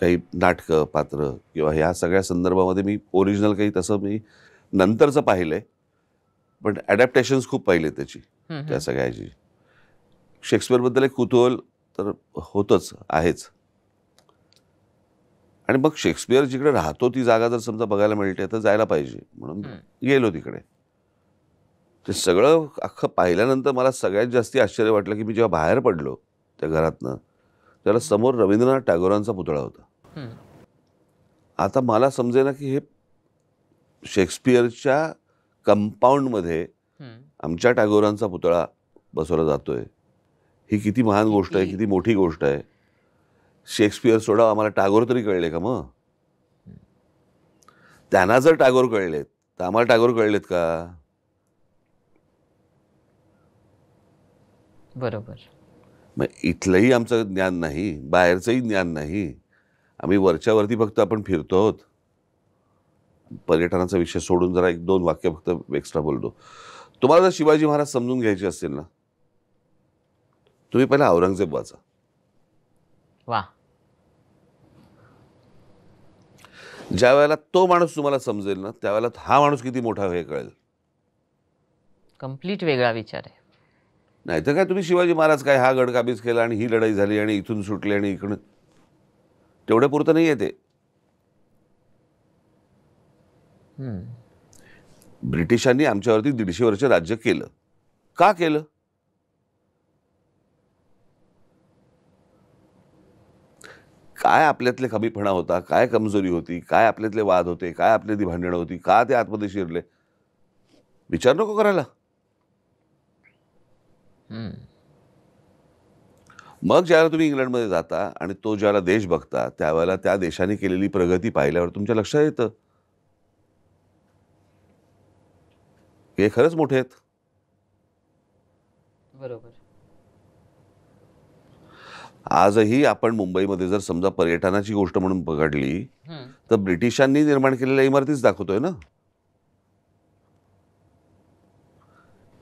D: काही नाटकं, पात्र किंवा ह्या सगळ्या संदर्भामध्ये मी ओरिजिनल काही तसं मी नंतरचं पाहिलंय, पण ॲडॅप्टेशन्स खूप पाहिले त्याची, त्या सगळ्याची. शेक्सपियरबद्दल एक कुतूहल तर होतच आहेच. आणि मग शेक्सपियर जिकडे राहतो ती जागा जर समजा बघायला मिळते तर जायला पाहिजे म्हणून गेलो तिकडे. ते सगळं अख्खं पाहिल्यानंतर मला सगळ्यात जास्ती आश्चर्य वाटलं की मी जेव्हा बाहेर पडलो त्या घरातनं, त्याला समोर रवींद्रनाथ टागोरांचा पुतळा होता. आता मला समजेना की हे शेक्सपियरच्या कंपाऊंडमध्ये आमच्या टागोरांचा पुतळा बसवला जातोय. ही किती महान गोष्ट आहे, किती मोठी गोष्ट आहे. शेक्सपियर सोडा, आम्हाला टागोर तरी कळले का? मग त्यांना जर टागोर कळलेत तर आम्हाला टागोर कळलेत का?
C: बरोबर.
D: मग इथलंही आमचं ज्ञान नाही, बाहेरचंही ज्ञान नाही. आम्ही वरच्या वरती फक्त आपण फिरतो आहोत. पर्यटनाचा विषय सोडून जरा 1-2 वाक्य फक्त एक्स्ट्रा बोलतो. तुम्हाला जर शिवाजी महाराज समजून घ्यायचे असतील ना, तुम्ही पहिला औरंगजेब वाचा.
C: वा.
D: ज्या वेळेला तो माणूस तुम्हाला समजेल ना, त्यावेळेला हा माणूस किती मोठा हे कळेल.
C: कम्प्लीट वेगळा विचार आहे.
D: नाहीतर काय तुम्ही शिवाजी महाराज काय हा गड काबीज केला आणि ही लढाई झाली आणि इथून सुटले आणि इकडं, तेवढ्या पुरतं नाही येते. ब्रिटिशांनी आमच्यावरती 150 वर्ष राज्य केलं. का केलं? काय आपल्यातले कमीपणा होता, काय कमजोरी होती, काय आपल्यातले वाद होते, काय आपल्यातली भांडणं होती, का ते आतमध्ये शिरले, विचार नको करायला. मग ज्यावेळेला तुम्ही इंग्लंडमध्ये जाता आणि तो ज्यावेळेला देश बघता त्यावेळेला त्या देशाने केलेली प्रगती पाहिल्यावर तुमच्या लक्षात येतं हे खरंच मोठे आहेत.
C: बरोबर.
D: आजही आपण मुंबईमध्ये जर समजा पर्यटनाची गोष्ट म्हणून पकडली तर ब्रिटिशांनी निर्माण केलेल्या इमारतीच दाखवतोय ना.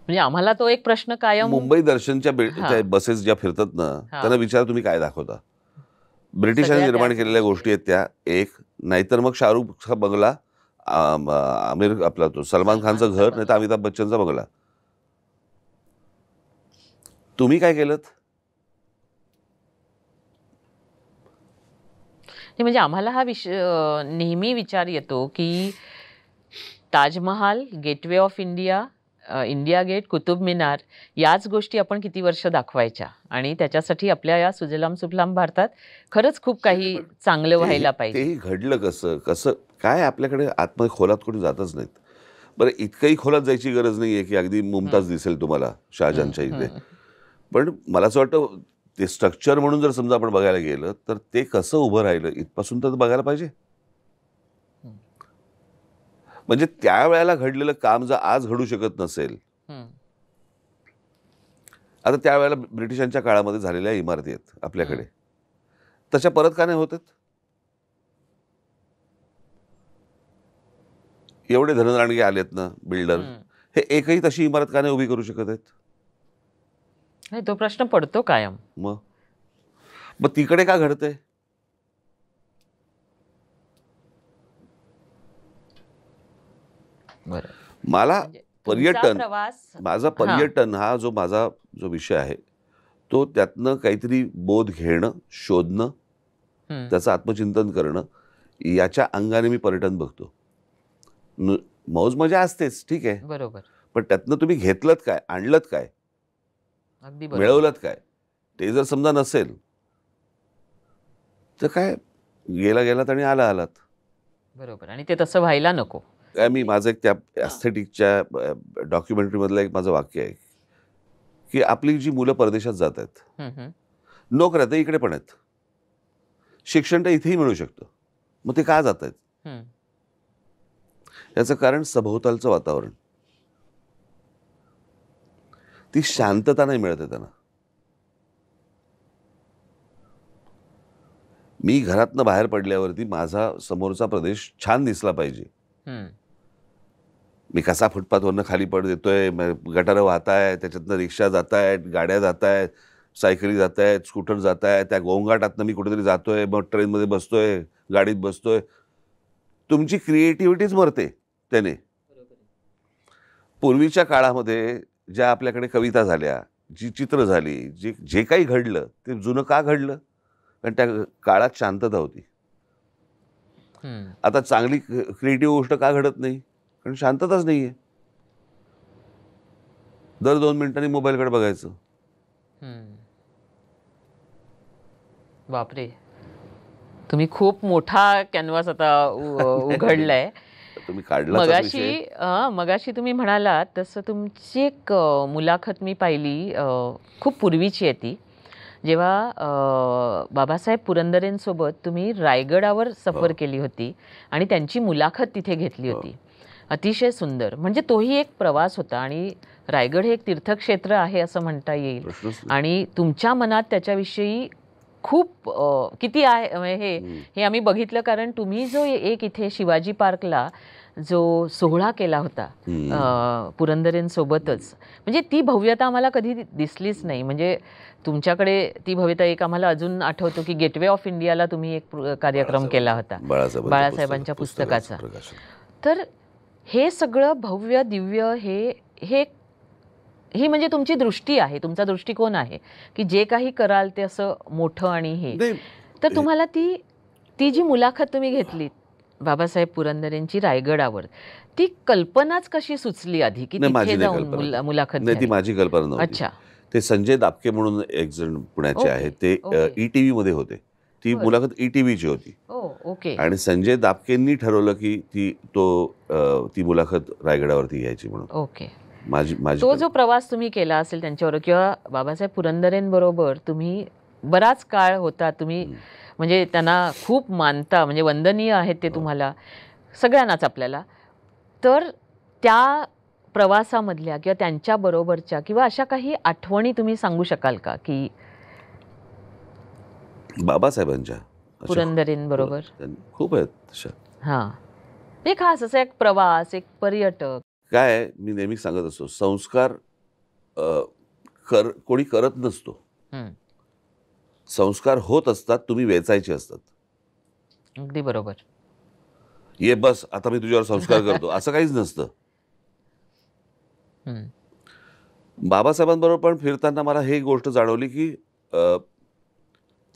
C: म्हणजे आम्हाला तो एक प्रश्न कायम,
D: मुंबई दर्शनच्या त्या बसेस ज्या फिरतात ना, त्यांना विचार तुम्ही काय दाखवता? ब्रिटिशांनी निर्माण केलेल्या गोष्टी आहेत त्या एक, नाहीतर मग शाहरुखचा बंगला, आमिर आपला तो सलमान खानचं घर, नाही तर अमिताभ बच्चनचा बंगला. तुम्ही काय केलं?
C: म्हणजे आम्हाला हा नेहमी विचार येतो की Taj Mahal, gateway of India, India gate, Qutub Minar याच गोष्टी आपण किती वर्ष दाखवायच्या, आणि त्याच्यासाठी आपल्या या सुजलाम सुफलाम भारतात खरंच खूप काही चांगलं व्हायला पाहिजे.
D: तेही घडलं कसं कसं काय? आपल्याकडे आतमध्ये खोलात कोणी जातच नाहीत. बरं, इतकंही खोलात जायची गरज नाहीये की अगदी मुमताज दिसेल तुम्हाला शहाजहानच्या इथे. पण मला असं वाटतं ते स्ट्रक्चर म्हणून जर समजा आपण बघायला गेलं तर ते कसं उभं राहिलं इथपासून तर बघायला पाहिजे. म्हणजे त्यावेळेला घडलेलं काम जर आज घडू शकत नसेल, आता त्यावेळेला ब्रिटिशांच्या काळामध्ये झालेल्या इमारती आहेत आपल्याकडे, तशा परत का नाही होत आहेत? एवढे धनराणगे आलेत ना बिल्डर, हे एकही तशी इमारत का नाही उभी करू शकत आहेत?
C: तो प्रश्न पडतो कायम.
D: मग तिकडे का घडतंय? मला पर्यटन, माझा पर्यटन हा माझा जो विषय आहे तो त्यातनं काहीतरी बोध घेणं, शोधणं, त्याचं आत्मचिंतन करणं, याच्या अंगाने मी पर्यटन बघतो. मौज मजा असतेच, ठीक आहे,
C: बरोबर,
D: पण त्यातनं तुम्ही घेतलत काय, आणलत काय?
C: अगदी बरोबर.
D: मिळवलं काय? ते जर समजा नसेल तर काय, गेला गेलात आणि आलात.
C: बरोबर. आणि ते तसं व्हायला नको.
D: काय, मी माझं एक त्या एस्थेटिकच्या डॉक्युमेंटरीमधलं एक माझं वाक्य आहे की आपली जी मुलं परदेशात जात आहेत,
C: हं, हं.
D: नोकऱ्या तर इकडे पण आहेत, शिक्षण तर इथेही मिळू शकतं, मग ते का जात आहेत?
C: हं.
D: याचं कारण सभोवतालचं वातावरण, ती शांतता नाही मिळत आहे त्यांना. मी घरातनं बाहेर पडल्यावरती माझा समोरचा प्रदेश छान दिसला पाहिजे.
C: हं.
D: मी कसा फुटपाथवरनं खाली पड देतोय, गटारं वाहत आहे, त्याच्यातनं रिक्षा जात आहेत, गाड्या जात आहेत, सायकली जात आहेत, स्कूटर जात आहेत, त्या गोंगाटातनं मी कुठेतरी जातोय, मग ट्रेनमध्ये बसतोय, गाडीत बसतोय. तुमची क्रिएटिव्हिटीच मरते त्याने. पूर्वीच्या काळामध्ये ज्या आपल्याकडे कविता झाल्या, जी चित्र झाली, जे काही घडलं ते जुनं का घडलं? कारण त्या काळात शांतता होती.
C: हं.
D: आता चांगली क्रिएटिव्ह गोष्ट का घडत नाही? कारण शांतताच नाहीये. दर 2 मिनिटांनी मोबाईलकडे बघायचं.
C: हं. बापरे! तुम्ही खूप मोठा कॅनव्हास आता उघडलाय.
D: तुम्ही काढलाच विषय.
C: मगाशी तुम्ही म्हणालात तसं तुमची एक मुलाखत मी पाहिली, खूप पूर्वीची आहे ती. जेव्हा बाबासाहेब पुरंदरेंसोबत तुम्ही रायगडावर सफर केली होती आणि त्यांची मुलाखत तिथे घेतली होती. अतिशय सुंदर. म्हणजे तोही एक प्रवास होता आणि रायगड हे एक तीर्थक्षेत्र आहे असं म्हणता येईल.
D: प्रश्नच नाही.
C: आणि तुमच्या मनात त्याच्याविषयी खूप किती आहे म्हणजे हे आम्ही बघितलं, कारण तुम्ही जो एक इथे शिवाजी पार्कला जो सोहळा केला होता पुरंदरेंसोबतच, म्हणजे ती भव्यता आम्हाला कधी दिसलीच नाही. म्हणजे तुमच्याकडे ती भव्यता, एक आम्हाला अजून आठवतो की गेटवे ऑफ इंडियाला तुम्ही एक कार्यक्रम केला होता बाळासाहेबांच्या पुस्तकाचा. तर हे सगळं भव्य दिव्य हे ही म्हणजे तुमची दृष्टी आहे, तुमचा दृष्टिकोन आहे की जे काही कराल ते असं मोठं आणि हे. तर तुम्हाला ती जी मुलाखत तुम्ही घेतली बाबासाहेब पुरंदरेंची रायगडावर, ती कल्पनाच कशी सुचली आधी की तिथे जाऊन मुलाखत
D: नाही, ती माझी कल्पना नव्हती.
C: अच्छा.
D: ते संजय दापके म्हणून एक जण पुण्याचे आहेत, ते ETV मध्ये होते. ती मुलाखत ETVची होती.
C: ओके.
D: आणि संजय दापकेंनी ठरवलं की ती मुलाखत रायगडावरती घ्यायची म्हणून.
C: ओके.
D: माझी
C: तो जो प्रवास तुम्ही केला असेल त्यांच्यावर, किंवा बाबासाहेब पुरंदरेंबरोबर तुम्ही बराच काळ होता, तुम्ही म्हणजे त्यांना खूप मानता, म्हणजे वंदनीय आहेत ते तुम्हाला सगळ्यांनाच आपल्याला. तर त्या प्रवासामधल्या किंवा त्यांच्या बरोबरच्या किंवा अशा काही आठवणी तुम्ही सांगू शकाल का की
D: बाबासाहेबांच्या
C: पुरंदरेंबरोबर?
D: खूप आहेत तशा.
C: हां, एक खास असा एक प्रवास, एक पर्यटक.
D: काय, मी नेहमी सांगत असतो, संस्कार कोणी करत नसतो, संस्कार होत असतात, तुम्ही वेचायचे असतात.
C: अगदी बरोबर.
D: ये बस आता मी तुझ्यावर संस्कार करतो असं काहीच नसतं. बाबासाहेबांबरोबर पण फिरताना मला हे गोष्ट जाणवली की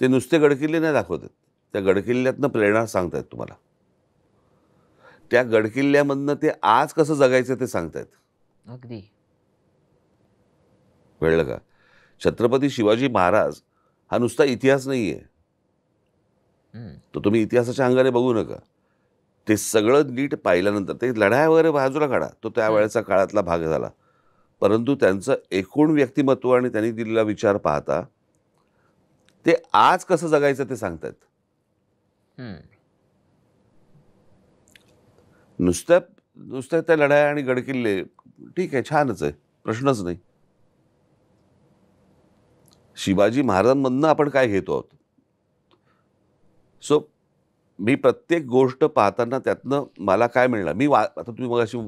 D: ते नुसते गडकिल्ले नाही दाखवत आहेत, त्या गडकिल्ल्यातनं प्रेरणा सांगतायत तुम्हाला. त्या गडकिल्ल्यामधनं ते आज कसं जगायचं ते सांगतायत.
C: अगदी.
D: कळलं का? छत्रपती शिवाजी महाराज हा नुसता इतिहास नाहीये, तो तुम्ही इतिहासाच्या अंगाने बघू नका. ते सगळं नीट पाहिल्यानंतर, ते लढाया वगैरे बाजूला काढा, तो त्यावेळेचा काळातला भाग झाला, परंतु त्यांचं एकूण व्यक्तिमत्व आणि त्यांनी दिलेला विचार पाहता ते आज कसं जगायचं ते सांगतायत. नुसत्या त्या लढाया आणि गडकिल्ले ठीक आहे, छानच आहे, प्रश्नच नाही. शिवाजी महाराजांमधनं आपण काय घेतो आहोत. सो मी प्रत्येक गोष्ट पाहताना त्यातनं मला काय मिळणार. आता तुम्ही मगाशी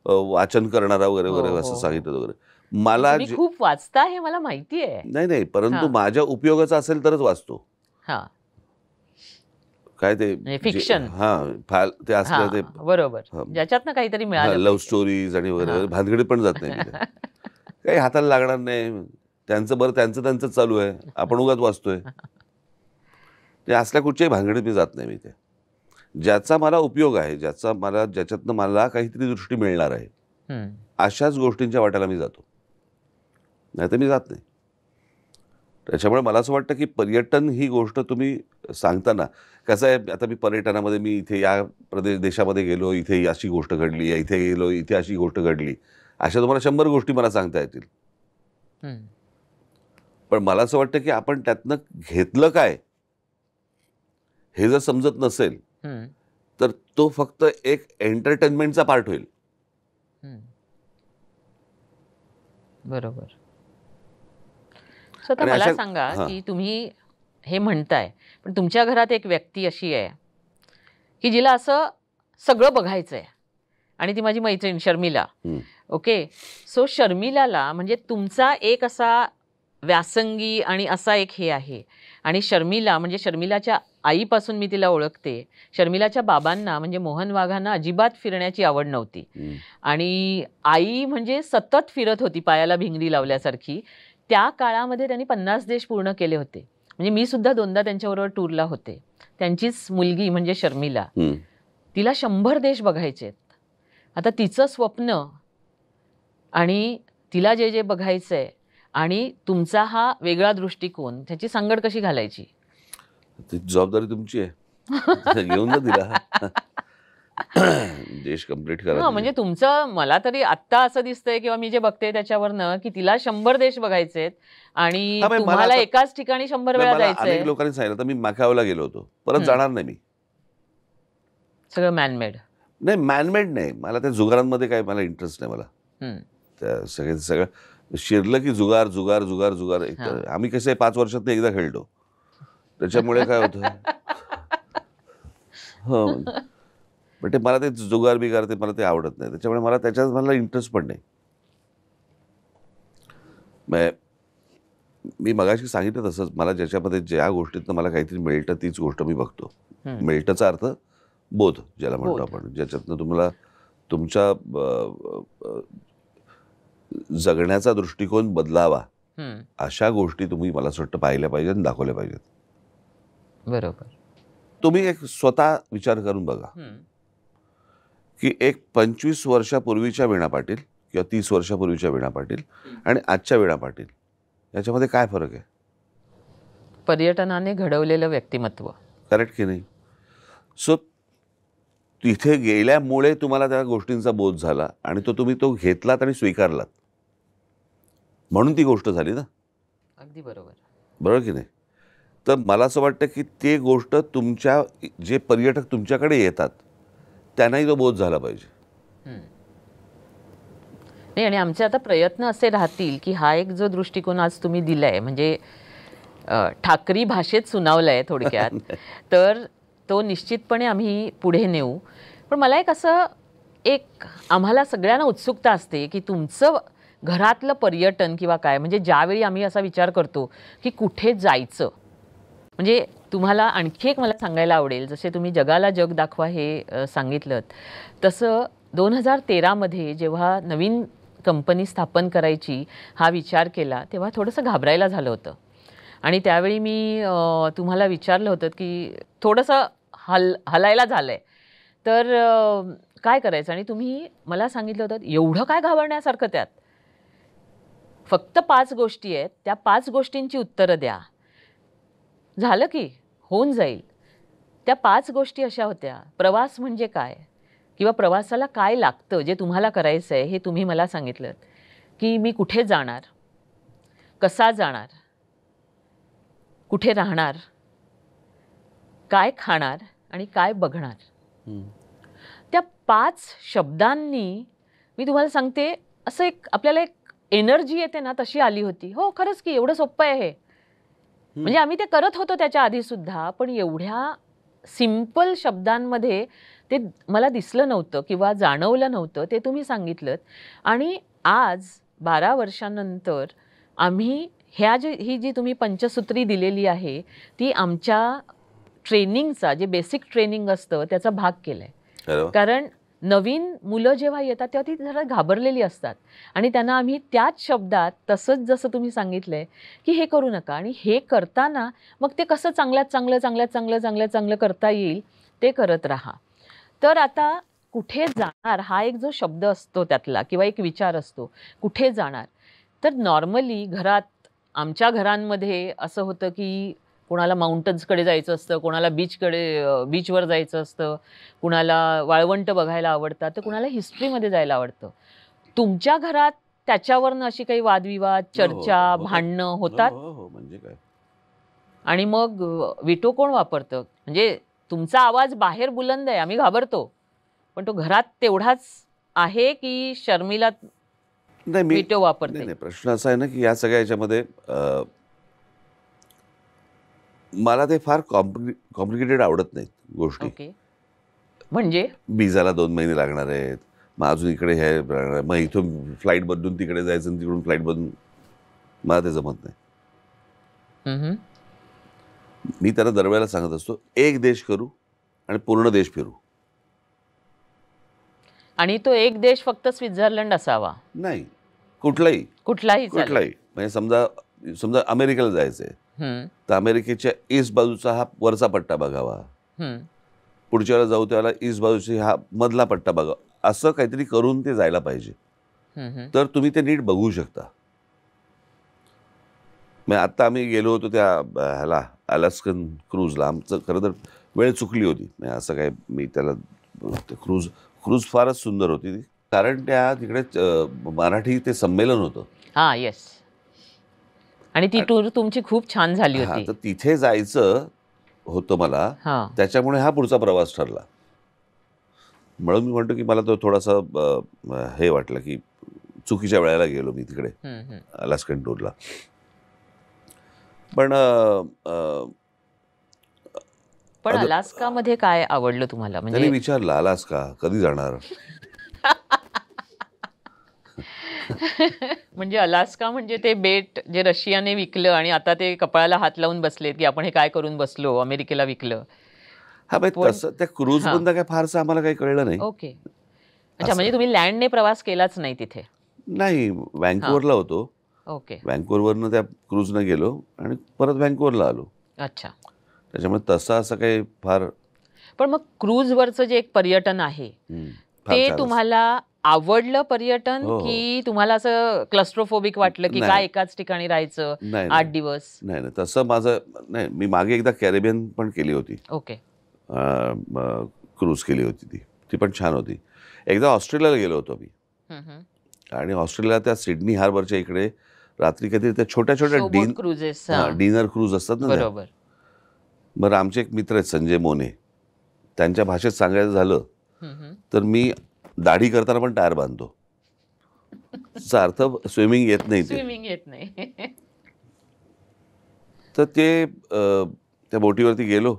D: वाचन करणारा वगैरे वगैरे असं सांगितलं वगैरे, मला
C: खूप वाचता हे मला माहिती आहे.
D: नाही, परंतु माझ्या उपयोगाचा असेल तरच वाचतो. काय ते
C: फिक्शन,
D: ते असलं ते
C: बरोबर, ज्याच्यातनं काहीतरी मिळालं,
D: लव्ह स्टोरीज आणि वगैरे भानगडीत पण जात नाही. काही हाताला लागणार नाही, त्यांचं बरं त्यांचं चालू आहे, आपण उगाच वाचतोय. ते असल्या कुठच्याही भानगडीत मी जात नाही. मी ते ज्याचा मला उपयोग आहे, ज्याच्यातनं मला काहीतरी दृष्टी मिळणार आहे, अशाच गोष्टींच्या वाट्याला मी जातो, नाही तर मी जात नाही. त्याच्यामुळे मला असं वाटतं की पर्यटन ही गोष्ट तुम्ही सांगताना कसं आहे, आता मी पर्यटनामध्ये मी इथे या देशामध्ये गेलो, इथे अशी गोष्ट घडली, या इथे गेलो, इथे अशी गोष्ट घडली, अशा तुम्हाला 100 गोष्टी मला सांगता येतील.
C: हम्म.
D: पण मला असं वाटतं की आपण त्यातनं घेतलं काय हे जर समजत नसेल
C: हम्म.
D: तर तो फक्त एक एंटरटेनमेंटचा पार्ट होईल.
C: हम्म. बरोबर. सो आता
D: आणि
C: मला
D: अशा
C: सांगा
D: हां.
C: की तुम्ही हे म्हणताय, पण तुमच्या घरात एक व्यक्ती अशी आहे की जिला असं सगळं बघायचं आहे, आणि ती माझी मैत्रीण शर्मिला.
D: हं.
C: ओके. सो शर्मिलाला म्हणजे तुमचा एक असा व्यासंगी आणि असा एक हे आहे, आणि शर्मिला म्हणजे शर्मिलाच्या आईपासून मी तिला ओळखते. शर्मिलाच्या बाबांना म्हणजे मोहन वाघांना अजिबात फिरण्याची आवड नव्हती,
D: हं.
C: आणि आई म्हणजे सतत फिरत होती पायाला भिंगरी लावल्यासारखी. त्या काळामध्ये त्यांनी 50 देश पूर्ण केले होते. म्हणजे मी सुद्धा 2दा त्यांच्याबरोबर टूरला होते. त्यांचीच मुलगी म्हणजे शर्मिला,
D: हं.
C: तिला 100 देश बघायचे आहेत. आता तिचं स्वप्न आणि तिला जे जे बघायचं आहे आणि तुमचा हा वेगळा दृष्टिकोन, त्याची सांगड कशी घालायची?
D: ती जबाबदारी तुमची आहे. घेऊन जा तिला. देश कंप्लीट करा
C: हां,
D: तिचे.
C: म्हणजे तुमचं मला तरी आत्ता असं दिसतंय किंवा मी जे बघते त्याच्यावरनं की तिला 100 देश बघायचे आहेत आणि
D: हां, म्हणजे मला
C: तुम्हाला
D: आता
C: एकाच ठिकाणी 100 वेळा
D: मला
C: जायचंय.
D: अनेक लोकांनी सांगितलं, तर मी मॅकाओला गेलो होतो. परत
C: हं.
D: जाणार नाही मी.
C: सगळं मॅनमेड.
D: नाही, मॅनमेड नाही. मला त्या जुगारांमध्ये काही मला इंटरेस्ट नाही मला.
C: हं.
D: त्या सगळं शिरलं की जुगार, जुगार, जुगार, जुगार. एक
C: हां.
D: आम्ही कसं 5 वर्षात एकदा खेळतो. त्याच्यामुळे काय होतं हो. पण ते मला ते जुगार-बिगार ते मला ते आवडत नाही. त्याच्यामुळे मला त्याच्यात मला इंटरेस्ट पण नाही. मी मगाशी सांगितलं तसंच मला ज्याच्यामध्ये ज्या गोष्टीतनं मला काहीतरी मिळतं तीच गोष्ट मी बघतो.
C: हं.
D: मिळताचा अर्थ बोध ज्याला म्हणतो
C: बोध.
D: आपण, ज्याच्यातनं तुम्हाला तुमच्या जगण्याचा दृष्टिकोन बदलावा,
C: हं.
D: अशा गोष्टी तुम्ही मला असं वाटतं पाहिल्या पाहिजेत आणि दाखवल्या पाहिजेत.
C: बरोबर.
D: तुम्ही एक स्वतः विचार करून बघा
C: हं.
D: की एक 25 वर्षापूर्वीच्या वीणा पाटील किंवा 30 वर्षापूर्वीच्या वीणा पाटील आणि आजच्या वीणा पाटील याच्यामध्ये काय फरक आहे?
C: पर्यटनाने घडवलेलं व्यक्तिमत्व.
D: करेक्ट की नाही? सो तिथे गेल्यामुळे तुम्हाला त्या गोष्टींचा बोध झाला आणि तुम्ही तो घेतलात आणि स्वीकारलात, म्हणून ती गोष्ट झाली ना.
C: अगदी बरोबर.
D: बरोबर की नाही? तर मला असं वाटतं की ते गोष्ट तुमच्या जे पर्यटक तुमच्याकडे येतात त्यांनाही तो बोध झाला पाहिजे.
C: हं. नाही, आणि आमचे आता प्रयत्न असे राहतील की हा एक जो दृष्टिकोन आज तुम्ही दिलाय म्हणजे ठाकरी भाषेत सुनावलाय थोडक्यात, तर तो निश्चितपणे आम्ही पुढे नेऊ. पण मला एक आम्हाला सगळ्यांना उत्सुकता असते की तुमचं घरातलं पर्यटन किंवा काय, म्हणजे ज्यावेळी आम्ही असा विचार करतो की कुठे जायचं, म्हणजे तुम्हाला आणखी एक मला सांगायला आवडेल, जसे तुम्ही जगाला जग दाखवा हे सांगितलं, तसं 2013 मध्ये जेव्हा नवीन कंपनी स्थापन करायची हा विचार केला तेव्हा थोडंसं घाबरायला झालं होतं. आणि त्यावेळी मी तुम्हाला विचारलं होतं की थोडंसं हलायला झालंय, तर काय करायचं? आणि तुम्ही मला सांगितलं होतं एवढं काय घाबरण्यासारखं त्यात, फक्त 5 गोष्टी आहेत, त्या 5 गोष्टींची उत्तरं द्या, झालं की होऊन जाईल. त्या 5 गोष्टी अशा होत्या, प्रवास म्हणजे काय किंवा प्रवासाला काय लागतं जे तुम्हाला करायचं आहे हे तुम्ही मला सांगितलं, की मी कुठे जाणार, कसा जाणार, कुठे राहणार, काय खाणार आणि काय बघणार. त्या 5 शब्दांनी मी तुम्हाला सांगते असं आपल्याला एक एनर्जी येते ना, तशी आली होती. हो, खरंच की एवढं सोपं आहे हे. म्हणजे आम्ही ते करत होतो त्याच्या आधी सुद्धा, पण एवढ्या सिंपल शब्दांमध्ये ते मला दिसलं नव्हतं किंवा जाणवलं नव्हतं, ते तुम्ही सांगितलं. आणि आज 12 वर्षांनंतर आम्ही ही जी तुम्ही पंचसूत्री दिलेली आहे ती आमच्या ट्रेनिंगचा, जे बेसिक ट्रेनिंग असतं त्याचा भाग केलाय. कारण नवीन मुलं जेव्हा येतात तेव्हा ती जरा घाबरलेली असतात आणि त्यांना आम्ही त्याच शब्दात तसंच जसं तुम्ही सांगितलंय की हे करू नका, आणि हे करताना मग ते कसं चांगलं करता येईल ते करत राहा. तर आता कुठे जाणार हा एक जो शब्द असतो त्यातला किंवा एक विचार असतो, कुठे जाणार, तर नॉर्मली घरात आमच्या घरांमध्ये असं होतं की कोणाला माउंटन्सकडे जायचं असतं, कोणाला बीचवर जायचं असतं, कुणाला वाळवंट बघायला आवडतात, तर कुणाला हिस्ट्रीमध्ये जायला आवडतं. तुमच्या घरात त्याच्यावरनं अशी काही वादविवाद, चर्चा,
D: होतात.
C: भांडणं होतात?
D: हो म्हणजे काय.
C: आणि मग विटो कोण वापरतं? म्हणजे तुमचा आवाज बाहेर बुलंद आहे, आम्ही घाबरतो, पण तो घरात तेवढाच आहे की शर्मिला
D: नाही मी
C: विटो वापरते?
D: नाही प्रश्न असा आहे ना की या सगळ्या याच्यामध्ये मला ते फार कॉम्प्लिकेटेड आवडत नाहीत गोष्टी.
C: ओके. म्हणजे
D: विजाला 2 महिने लागणार आहेत, मग अजून इकडे हे लागणार आहे, मग इथून फ्लाईट बदलून तिकडे जायचं आणि तिकडून फ्लाईट बदलून, मला ते जमत नाही.
C: हम्म.
D: मी त्यांना दरवेळेला सांगत असतो, एक देश करू आणि पूर्ण देश फिरू.
C: आणि तो एक देश फक्त स्वित्झर्लंड असावा?
D: नाही, कुठलाही
C: कुठलाही चालेल.
D: कुठलाही. म्हणजे समजा अमेरिकेला जायचंय,
C: हम्म,
D: तर अमेरिकेच्या ईस्ट बाजूचा हा वरचा पट्टा बघावा,
C: हम्म.
D: पुढच्या वेळेला जाऊ त्यावेळेला ईस्ट बाजूची हा मधला पट्टा बघावा. असं काहीतरी करून ते जायला पाहिजे,
C: हम्म.
D: तर तुम्ही ते नीट बघू शकता. मग आत्ता आम्ही गेलो होतो त्या ह्याला अलास्कन क्रूजला. आमचं खरं तर वेळ चुकली होती. म्हणजे असं काय मी त्याला क्रूज फारच सुंदर होती ती, कारण त्या तिकडे मराठी ते संमेलन होतं.
C: हा, येस. आणि ती टूर तुमची खूप छान झाली
D: हा,
C: होती.
D: तर तिथे जायचं होतं मला,
C: हा.
D: त्याच्यामुळे हा पुढचा प्रवास ठरला. म्हणून मी म्हणतो की मला तो थोडासा हे वाटलं की चुकीच्या वेळेला गेलो मी तिकडे
C: हम्म.
D: अलास्कन टूरला. पण
C: पण अलास्कामध्ये काय आवडलं तुम्हाला?
D: त्यांनी
C: म्हणजे
D: विचारलं, अलास्का कधी जाणार?
C: म्हणजे अलास्का म्हणजे ते बेट जे रशियाने विकलं आणि आता ते कपाळाला हात लावून बसलेत की आपण हे काय करून बसलो, अमेरिकेला विकलं.
D: हा भाई,
C: पण-
D: तसं त्या क्रूज
C: हा.
D: बंद काय फारसं आम्हाला काही कळलं नाही.
C: ओके. अच्छा, म्हणजे तुम्ही लँडने प्रवास केलाच नाही तिथे?
D: नाही, व्हँकुव्हरला होतो.
C: ओके.
D: व्हँकुव्हरवरनं त्या क्रूजनं गेलो आणि परत व्हँकुव्हरला आलो.
C: अच्छा.
D: त्याच्यामुळे तसं असं काही फार
C: पण मग क्रूजवरचं जे एक पर्यटन आहे
D: फार
C: ते
D: छान
C: तुम्हाला आवडलं पर्यटन,
D: हो, हो.
C: की तुम्हाला असं क्लस्ट्रोफोबिक वाटलं की
D: नाही.
C: काय एकाच ठिकाणी राहायचं
D: नाही,
C: 8 दिवस?
D: नाही तसं माझं नाही. मी मागे एकदा कॅरेबियन पण केली होती,
C: ओके.
D: क्रूज केली होती. ती पण छान होती. एकदा ऑस्ट्रेलियाला गेलो होतो मी,
C: हम्म.
D: आणि ऑस्ट्रेलियाला त्या सिडनी हार्बरच्या इकडे रात्री काहीतरी त्या छोट्या
C: Showboat cruises, हा.
D: डिनर क्रूज असतात ना त्या.
C: बरोबर.
D: बरं, आमचे एक मित्र आहेत संजय मोने, त्यांच्या भाषेत सांगायचं झालं
C: हम्म.
D: तर मी दाढी करताना पण टायर बांधतो. त्याचा अर्थ स्विमिंग येत नाही ते.
C: स्विमिंग येत नाही.
D: तर ते त्या बोटीवरती गेलो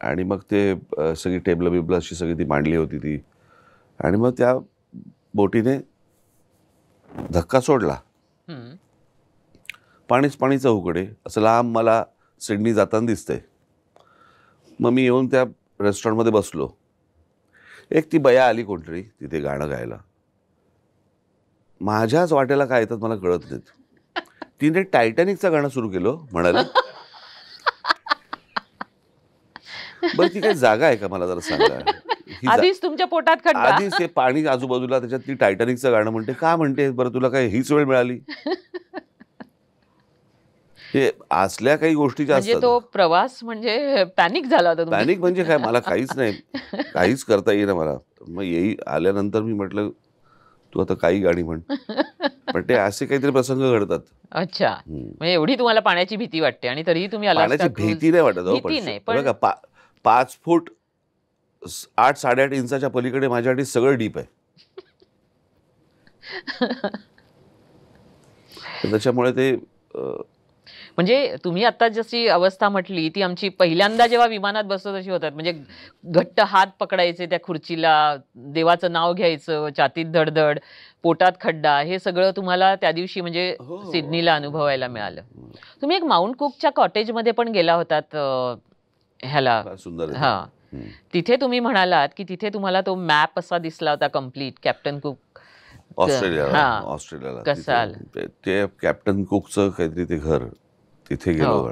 D: आणि मग ते सगळी टेबलं बिबलं अशी सगळी ती मांडली होती ती, आणि मग त्या बोटीने धक्का सोडला.
C: हम्म.
D: पाणीच पाणी चहूकडे असं लांब मला सिडनी जाताना दिसतंय. मग मी येऊन त्या रेस्टॉरंटमध्ये बसलो. एक ती बया आली कोणतरी तिथे गाणं गायला. माझ्याच वाटेला काय येतात मला कळत नाहीत. तिने टायटॅनिकचं गाणं सुरू केलं, म्हणाले. बरं, ती काही जागा आहे का मला जरा सांगा. ही
C: आधीच तुमच्या पोटात खड्डा.
D: आधीच ते पाणी आजूबाजूला, त्याच्यात ती टायटॅनिकचं गाणं म्हणते. का म्हणते बरं, तुला काय हीच वेळ मिळाली? हे असल्या काही गोष्टी ज्या
C: म्हणजे
D: असतात.
C: तो प्रवास म्हणजे पॅनिक झाला होता तुम्ही?
D: पॅनिक म्हणजे काय, मला काहीच नाही, काहीच करता येईना मला. मग आल्यानंतर मी म्हटलं, तू आता काही गाणी म्हण. पण ते असे काहीतरी प्रसंग घडतात.
C: अच्छा. म्हणजे एवढी तुम्हाला पाण्याची भीती वाटते आणि तरीही तुम्ही
D: पाण्याची
C: अलास्का क्रूज-
D: भीती नाही वाटत.
C: भीती नाही, पण
D: बघा, 5 फूट 8-8.5 इंचाच्या पलीकडे माझ्यासाठी सगळं डीप आहे. तर त्याच्यामुळे ते
C: म्हणजे तुम्ही आता जशी अवस्था म्हटली ती आमची पहिल्यांदा जेव्हा विमानात बसतो तशी होतात. म्हणजे घट्ट हात पकडायचे त्या खुर्चीला, देवाचं नाव घ्यायचं, छातीत धडधड, पोटात खड्डा, हे सगळं तुम्हाला त्या दिवशी म्हणजे
D: हो.
C: सिडनीला अनुभवायला मिळालं. तुम्ही एक माउंट कुकच्या कॉटेजमध्ये पण गेला होतात ह्याला.
D: फार सुंदर आहे.
C: हा. तिथे तुम्ही म्हणालात की तिथे तुम्हाला तो मॅप असा दिसला होता कम्प्लीट, कॅप्टन कुक.
D: ऑस्ट्रेलियाला
C: कसं आलं?
D: ते कॅप्टन कुकचं काहीतरी ते घर, तिथे गेलो.
C: हो.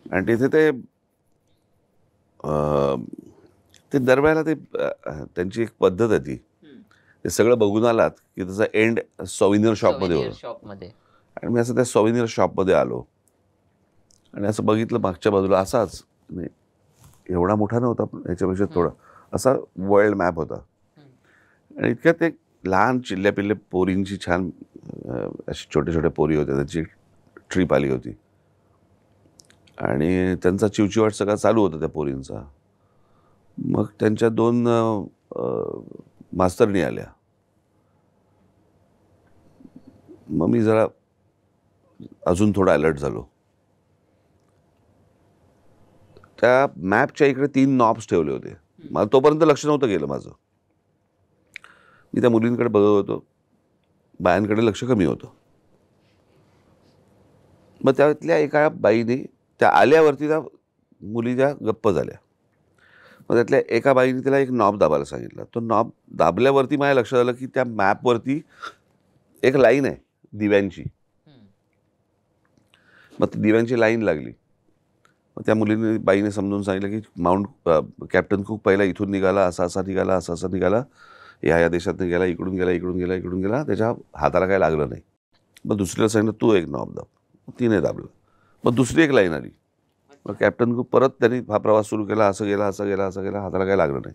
D: आणि तिथे ते दरवेळेला ते त्यांची एक पद्धत आहे ती, ते सगळं बघून आलात की त्याचा एंड सॉव्हिनियर शॉपमध्ये होता.
C: शॉपमध्ये.
D: आणि मी असं त्या सॉव्हिनियर शॉपमध्ये आलो आणि असं बघितलं मागच्या बाजूला असाच नाही, एवढा मोठा नव्हता पण ह्याच्यापेक्षा थोडा असा वर्ल्ड मॅप होता. आणि इतक्यात एक लहान चिल्ल्या पोरींची छान अशी छोट्या छोट्या पोरी होत्या, त्याची ट्रीप आली होती आणि त्यांचा चिवचिवाट सगळा चालू होता त्या पोरींचा. मग त्यांच्या 2 मास्तरणी आल्या. मग मी जरा अजून थोडा अलर्ट झालो. त्या मॅपच्या इकडे 3 नॉब्स ठेवले होते. मला तोपर्यंत लक्ष नव्हतं गेलं माझं. मी त्या मुलींकडे बघत होतो, बायांकडे लक्ष कमी होतं. मग त्यातल्या एका बाईने त्या आल्यावरती त्या मुली त्या गप्प झाल्या. मग त्यातल्या एका बाईने तिला एक नॉब दाबायला सांगितलं. तो नॉब दाबल्यावरती माझ्या लक्षात आलं की त्या मॅपवरती एक लाईन आहे दिव्यांची. मग ती दिव्यांची लाईन लागली. मग त्या मुलीने बाईने समजून सांगितलं की कॅप्टन कुक पहिला इथून निघाला, असा असा निघाला, असा असा निघाला, ह्या देशातनं गेला, इकडून गेला, इकडून गेला, इकडून गेला, त्याच्या हाताला काय लागलं नाही. मग दुसरीला सांगितलं तू एक नॉब दाब. तिने दाबलं. मग दुसरी एक लाईन आली. मग कॅप्टन कुक परत त्यांनी हा प्रवास सुरू केला, असं गेला, असं गेला, असं गेला, हाताला काय लागलं नाही.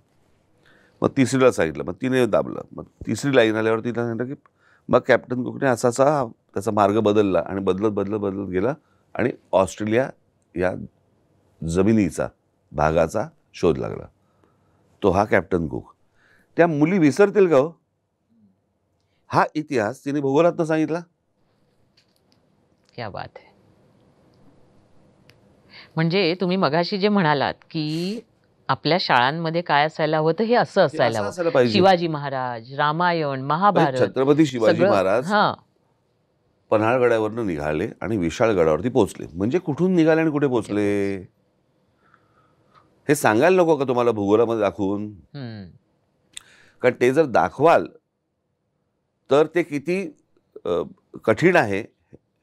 D: मग तिसरीला सांगितलं, मग तिने दाबलं. मग तिसरी लाईन आल्यावर तिला सांगितलं की मग कॅप्टन कुकने असा असा त्याचा मार्ग बदलला आणि बदलत बदलत बदलत गेला आणि ऑस्ट्रेलिया या जमिनीचा भागाचा शोध लागला. तो हा कॅप्टन कुक. त्या मुली विसरतील का हो? हा इतिहास तिने भूगोलातनं सांगितला.
C: क्या बात आहे. म्हणजे तुम्ही मगाशी जे म्हणालात की आपल्या शाळांमध्ये काय असायला हवं तर हे असं असायला हवं.
D: पाहिजे.
C: शिवाजी महाराज, रामायण, महाभारत,
D: छत्रपती शिवाजी
C: सगळं.
D: महाराज
C: हां,
D: पन्हाळगडावरनं निघाले आणि विशाळगडावरती पोहोचले. म्हणजे कुठून निघाले आणि कुठे पोहोचले हे सांगायला नको का तुम्हाला भूगोलामध्ये दाखवून? कारण ते जर दाखवाल तर ते किती कठीण आहे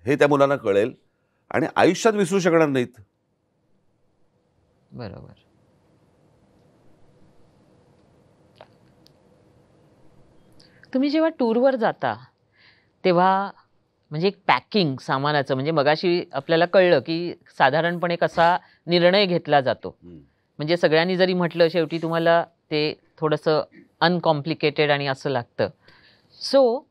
D: हे त्या मुलांना कळेल आणि आयुष्यात विसरू शकणार नाहीत.
C: बरोबर. तुम्ही जेव्हा टूरवर जाता तेव्हा म्हणजे एक पॅकिंग सामानाचं, म्हणजे मगाशी आपल्याला कळलं की साधारणपणे कसा निर्णय घेतला जातो. म्हणजे सगळ्यांनी जरी म्हटलं शेवटी तुम्हाला ते थोडंसं अनकॉम्प्लिकेटेड आणि असं लागतं. सो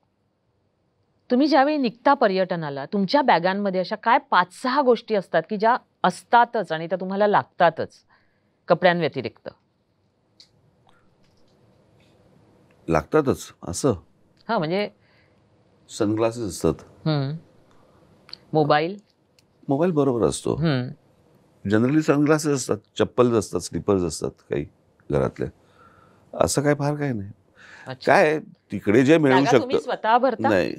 C: तुम्ही ज्यावेळी निघता पर्यटनाला तुमच्या बॅगांमध्ये अशा काय 5-6 गोष्टी असतात की ज्या असतातच आणि त्या तुम्हाला लागतातच कपड्यांव्यतिरिक्त?
D: लागतातच असं.
C: हां, म्हणजे
D: सनग्लासेस असतात.
C: मोबाईल.
D: मोबाईल बरोबर असतो. जनरली सनग्लासेस असतात, चप्पल असतात, स्लीपर्स असतात काही घरातले. असं काय फार काही नाही.
C: अच्छा.
D: काय तिकडे जे मिळू
C: जागा तुम्ही
D: शकतं.
C: स्वतः भरता?
D: नाही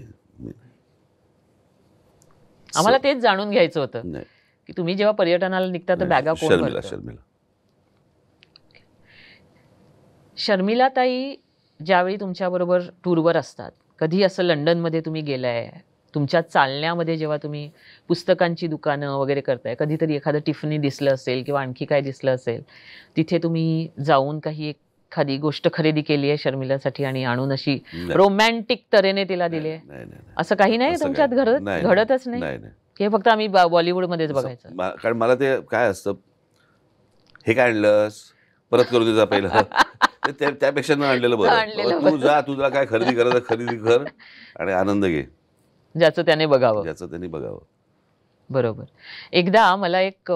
C: आम्हाला तेच जाणून घ्यायचं होतं
D: नाही.
C: की तुम्ही जेव्हा पर्यटनाला निघता तर बॅगा कोण
D: शर्मिला
C: भरतं?
D: शर्मिला
C: शर्मिला ताई ज्यावेळी तुमच्याबरोबर टूरवर असतात, कधी असं लंडनमध्ये तुम्ही गेलाय, तुमच्या चालण्यामध्ये जेव्हा तुम्ही पुस्तकांची दुकानं वगैरे करताय, कधीतरी एखादं टिफनी दिसलं असेल किंवा आणखी काय दिसलं असेल, तिथे तुम्ही जाऊन काही एखादी गोष्ट खरेदी केली आहे शर्मिलासाठी आणि आणून अशी रोमॅन्टिक तऱ्हेने तिला दिली आहे?
D: नाही नाही
C: असं काही नाही
D: असं
C: तुमच्यात
D: काही
C: घडत?
D: नाही,
C: घडतच नाही
D: नाही नाही.
C: हे फक्त आम्ही बॉलिवूडमध्येच बघायचं.
D: कारण मला ते काय असतं, हे काय आणलंस परत करू दे जा पहिलं. त्यापेक्षा न आणलेलं बरं. तू जा, तुला काय खरेदी करायचं खरेदी कर आणि आनंद घे,
C: ज्याचं त्याने बघावं.
D: ज्याचं त्यांनी बघावं.
C: बरोबर. एकदा मला एक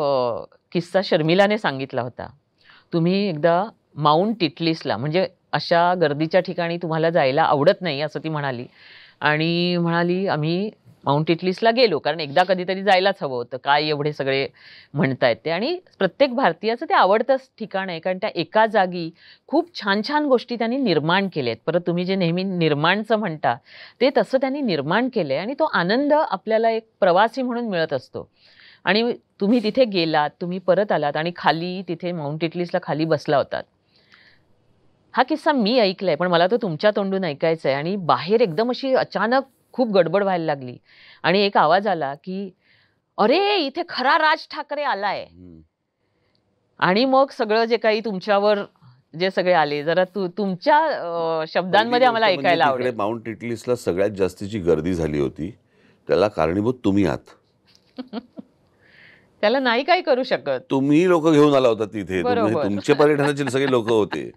C: किस्सा शर्मिलाने सांगितला होता. तुम्ही एकदा माउंट टिटलिसला, म्हणजे अशा गर्दीच्या ठिकाणी तुम्हाला जायला आवडत नाही असं ती म्हणाली, आणि म्हणाली आम्ही माउंट टिटलिसला गेलो कारण एकदा कधीतरी जायलाच हवं होतं, काय एवढे सगळे म्हणतायत ते, आणि प्रत्येक भारतीयाचं ते आवडतंच ठिकाण आहे कारण त्या एका जागी खूप छान छान गोष्टी त्यांनी निर्माण केल्या आहेत. परत तुम्ही जे नेहमी निर्माणचं म्हणता ते तसं त्यांनी निर्माण केलं आहे आणि तो आनंद आपल्याला एक प्रवासी म्हणून मिळत असतो. आणि तुम्ही तिथे गेलात, तुम्ही परत आलात आणि खाली तिथे माउंट टिटलिसला खाली बसला होतात. हा किस्सा मी ऐकलाय पण मला तो तुमच्या तोंडून ऐकायचा आहे. आणि बाहेर एकदम अशी अचानक खूप गडबड व्हायला लागली आणि एक आवाज आला की अरे इथे खरा राज ठाकरे आलाय. आणि मग सगळं जे काही तुमच्यावर जे सगळे आले, जरा तुमच्या शब्दांमध्ये आम्हाला ऐकायला आवडेल.
D: माउंट टिटलिसला सगळ्यात जास्तीची गर्दी झाली होती त्याला कारणीभूत तुम्ही आहात.
C: त्याला नाही काय करू शकत.
D: तुम्ही लोक घेऊन आला होता तिथे,
C: बरोबर.
D: तुमचे पर्यटनाचे सगळे लोक होते.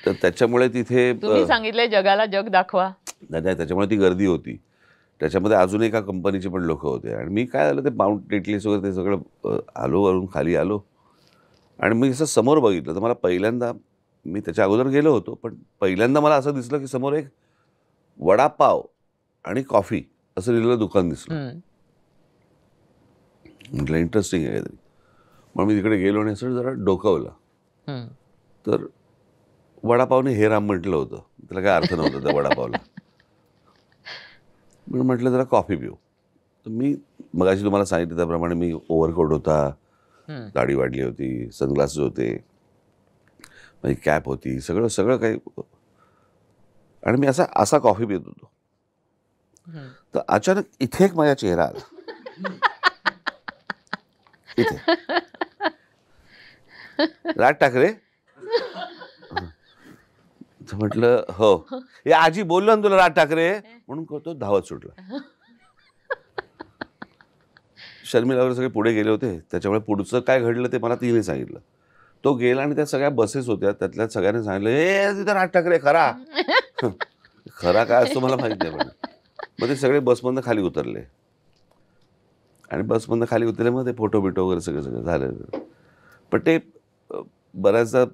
D: तर त्याच्यामुळे तिथे
C: तुम्ही सांगितलंय जगाला जग दाखवा.
D: नाही, त्याच्यामुळे ती गर्दी होती. त्याच्यामध्ये अजून एका कंपनीचे पण लोक होते आणि मी काय झालं ते माउंट टेटलीस वगैरे ते सगळं आलो, वरून खाली आलो आणि मी असं समोर बघितलं तर मला पहिल्यांदा, मी त्याच्या अगोदर गेलो होतो, पण पहिल्यांदा मला असं दिसलं की समोर एक वडापाव आणि कॉफी असं लिहिलेलं दुकान दिसलं. म्हटलं इंटरेस्टिंग आहे काहीतरी. मग मी तिकडे गेलो आणि असं जरा डोकावलं तर वडापावने हे राम म्हटलं होतं. त्याला काय अर्थ नव्हता त्या वडापावला. म्हणून म्हटलं जरा कॉफी पिऊ. तर मी मगाशी तुम्हाला सांगितलं त्याप्रमाणे मी ओव्हरकोट होता, दाढी वाढली होती, सनग्लासेस होते, माझी कॅप होती, सगळं सगळं काही, आणि मी असा कॉफी पित होतो. तर अचानक इथे एक माझा चेहरा आला. इथे राज ठाकरे. म्हटलं हो. हे आजी बोललो ना तुला राज ठाकरे म्हणून तो धावत सुटला. शर्मिला वगैरे सगळे पुढे गेले होते, त्याच्यामुळे पुढचं काय घडलं ते मला तिने सांगितलं. तो गेला आणि त्या सगळ्या बसेस होत्या, त्यातल्या सगळ्यांनी सांगितलं ए तिथं राज ठाकरे खरा. खरा काय असतो मला माहित नाही, पण मग ते सगळे बसमधनं खाली उतरले आणि बसमधनं खाली उतरले. मग ते फोटो बिटो वगैरे सगळं झालं. पण ते बऱ्याचदा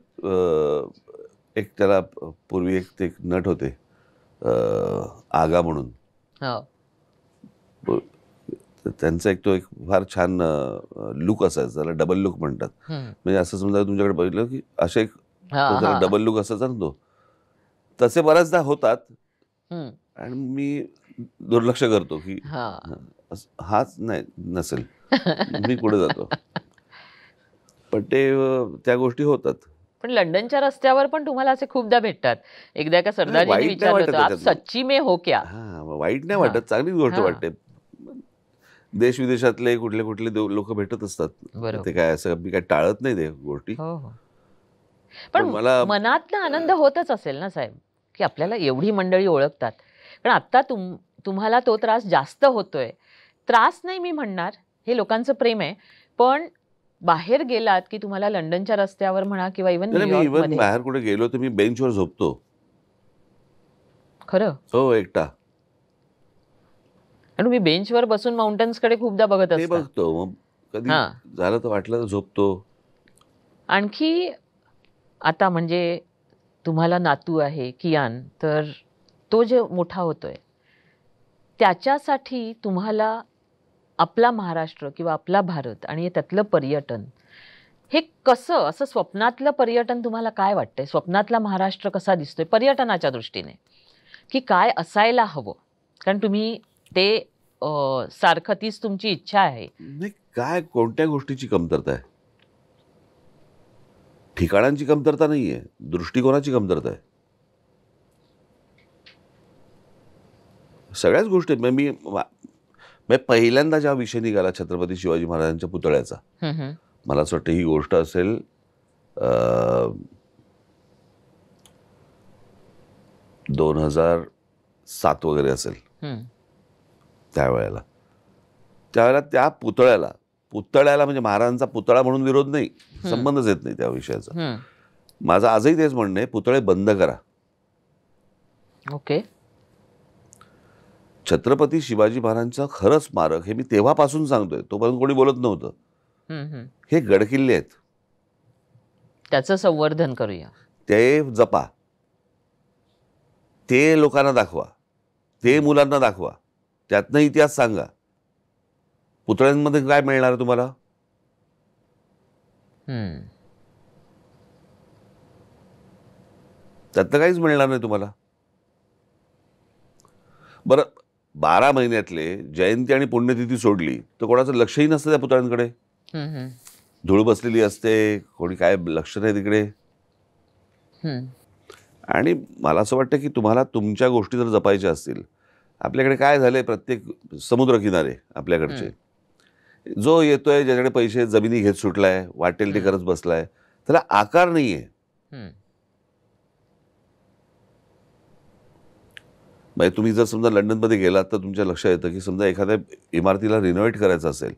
D: एक त्याला पूर्वी एक ते नट होते आगा म्हणून, त्यांचा एक तो एक फार छान लुक असायचा, त्याला डबल लुक म्हणतात. म्हणजे असं समजा तुमच्याकडे बघितलं की असे एक डबल लुक असायचा ना, तो तसे बऱ्याचदा होतात आणि मी दुर्लक्ष करतो की हाच नाही नसेल, मी पुढे जातो. पण ते त्या गोष्टी होतात.
C: पण लंडनच्या रस्त्यावर पण तुम्हाला असे खूपदा भेटतात. एकदा एका सरदारजीने विचारलं होतं आप सच्ची में हो क्या.
D: वाईट नाही वाटत, चांगलीच गोष्ट वाटते. देश विदेशातले कुठले कुठले लोक भेटत असतात, ते काय असं मी काय टाळत नाही ते गोष्टी.
C: पण मला मनातला आनंद होतच असेल ना साहेब, की आपल्याला एवढी मंडळी ओळखतात. कारण आता तुम्हाला तो त्रास जास्त होतोय. त्रास नाही मी म्हणणार, हे लोकांचं प्रेम आहे, पण बाहेर गेलात की तुम्हाला लंडनच्या रस्त्यावर म्हणा किंवा इव्हन
D: बाहेर कुठे गेलो तर मी बेंचवर झोपतो.
C: खरं
D: हो, एकटा.
C: आणि मी बेंचवर बसून माउंटन्स कडे खूपदा बघत असते.
D: बघतो, मग कधी झालं तर वाटलं तर झोपतो.
C: आणखी आता म्हणजे तुम्हाला नातू आहे कियान, तर तो जे मोठा होतोय त्याच्यासाठी तुम्हाला आपला महाराष्ट्र किंवा आपला भारत आणि त्यातलं पर्यटन हे कसं, असं स्वप्नातलं पर्यटन तुम्हाला काय वाटतंय? स्वप्नातला महाराष्ट्र कसा दिसतोय पर्यटनाच्या दृष्टीने, की काय असायला हवं? कारण तुम्ही ते सारखं तीच तुमची इच्छा आहे.
D: नाही, काय कोणत्या गोष्टीची कमतरता आहे? ठिकाणांची कमतरता नाहीये, दृष्टिकोनाची कमतरता आहे. सगळ्याच गोष्टी. मी पहिल्यांदा ज्या विषय निघाला छत्रपती शिवाजी महाराजांच्या पुतळ्याचा, मला असं वाटतं ही गोष्ट असेल 2007 वगैरे असेल. त्यावेळेला त्या पुतळ्याला म्हणजे महाराजांचा पुतळा म्हणून विरोध नाही, संबंधच येत नाही त्या विषयाचा. माझं आजही तेच म्हणणं आहे, पुतळे बंद करा.
C: ओके.
D: छत्रपती शिवाजी महाराजांचं खरं स्मारक हे मी तेव्हापासून सांगतोय, तोपर्यंत कोणी बोलत नव्हतं. हे गडकिल्ले आहेत,
C: त्याचं संवर्धन करूया,
D: ते जपा, ते लोकांना दाखवा, ते मुलांना दाखवा, त्यातनं इतिहास सांगा. पुतळ्यांमध्ये काय मिळणार तुम्हाला? त्यातनं काहीच मिळणार नाही तुम्हाला. बरं, 12 महिन्यातले जयंती आणि पुण्यतिथी सोडली तर कोणाचं लक्षही नसतं त्या पुतळ्यांकडे. धूळ बसलेली असते, कोणी काय लक्ष नाही तिकडे. आणि मला असं वाटतं की तुम्हाला तुमच्या गोष्टी जर जपायच्या असतील, आपल्याकडे काय झालंय, प्रत्येक समुद्रकिनारे आपल्याकडचे, जो येतोय ज्याच्याकडे पैसे जमिनी घेत सुटलाय, वाटेल ते करत बसलाय, त्याला आकार नाहीये. म्हणजे तुम्ही जर समजा लंडनमध्ये गेलात तर तुमच्या लक्षात येतं की समजा एखाद्या इमारतीला रिनोव्हेट करायचं असेल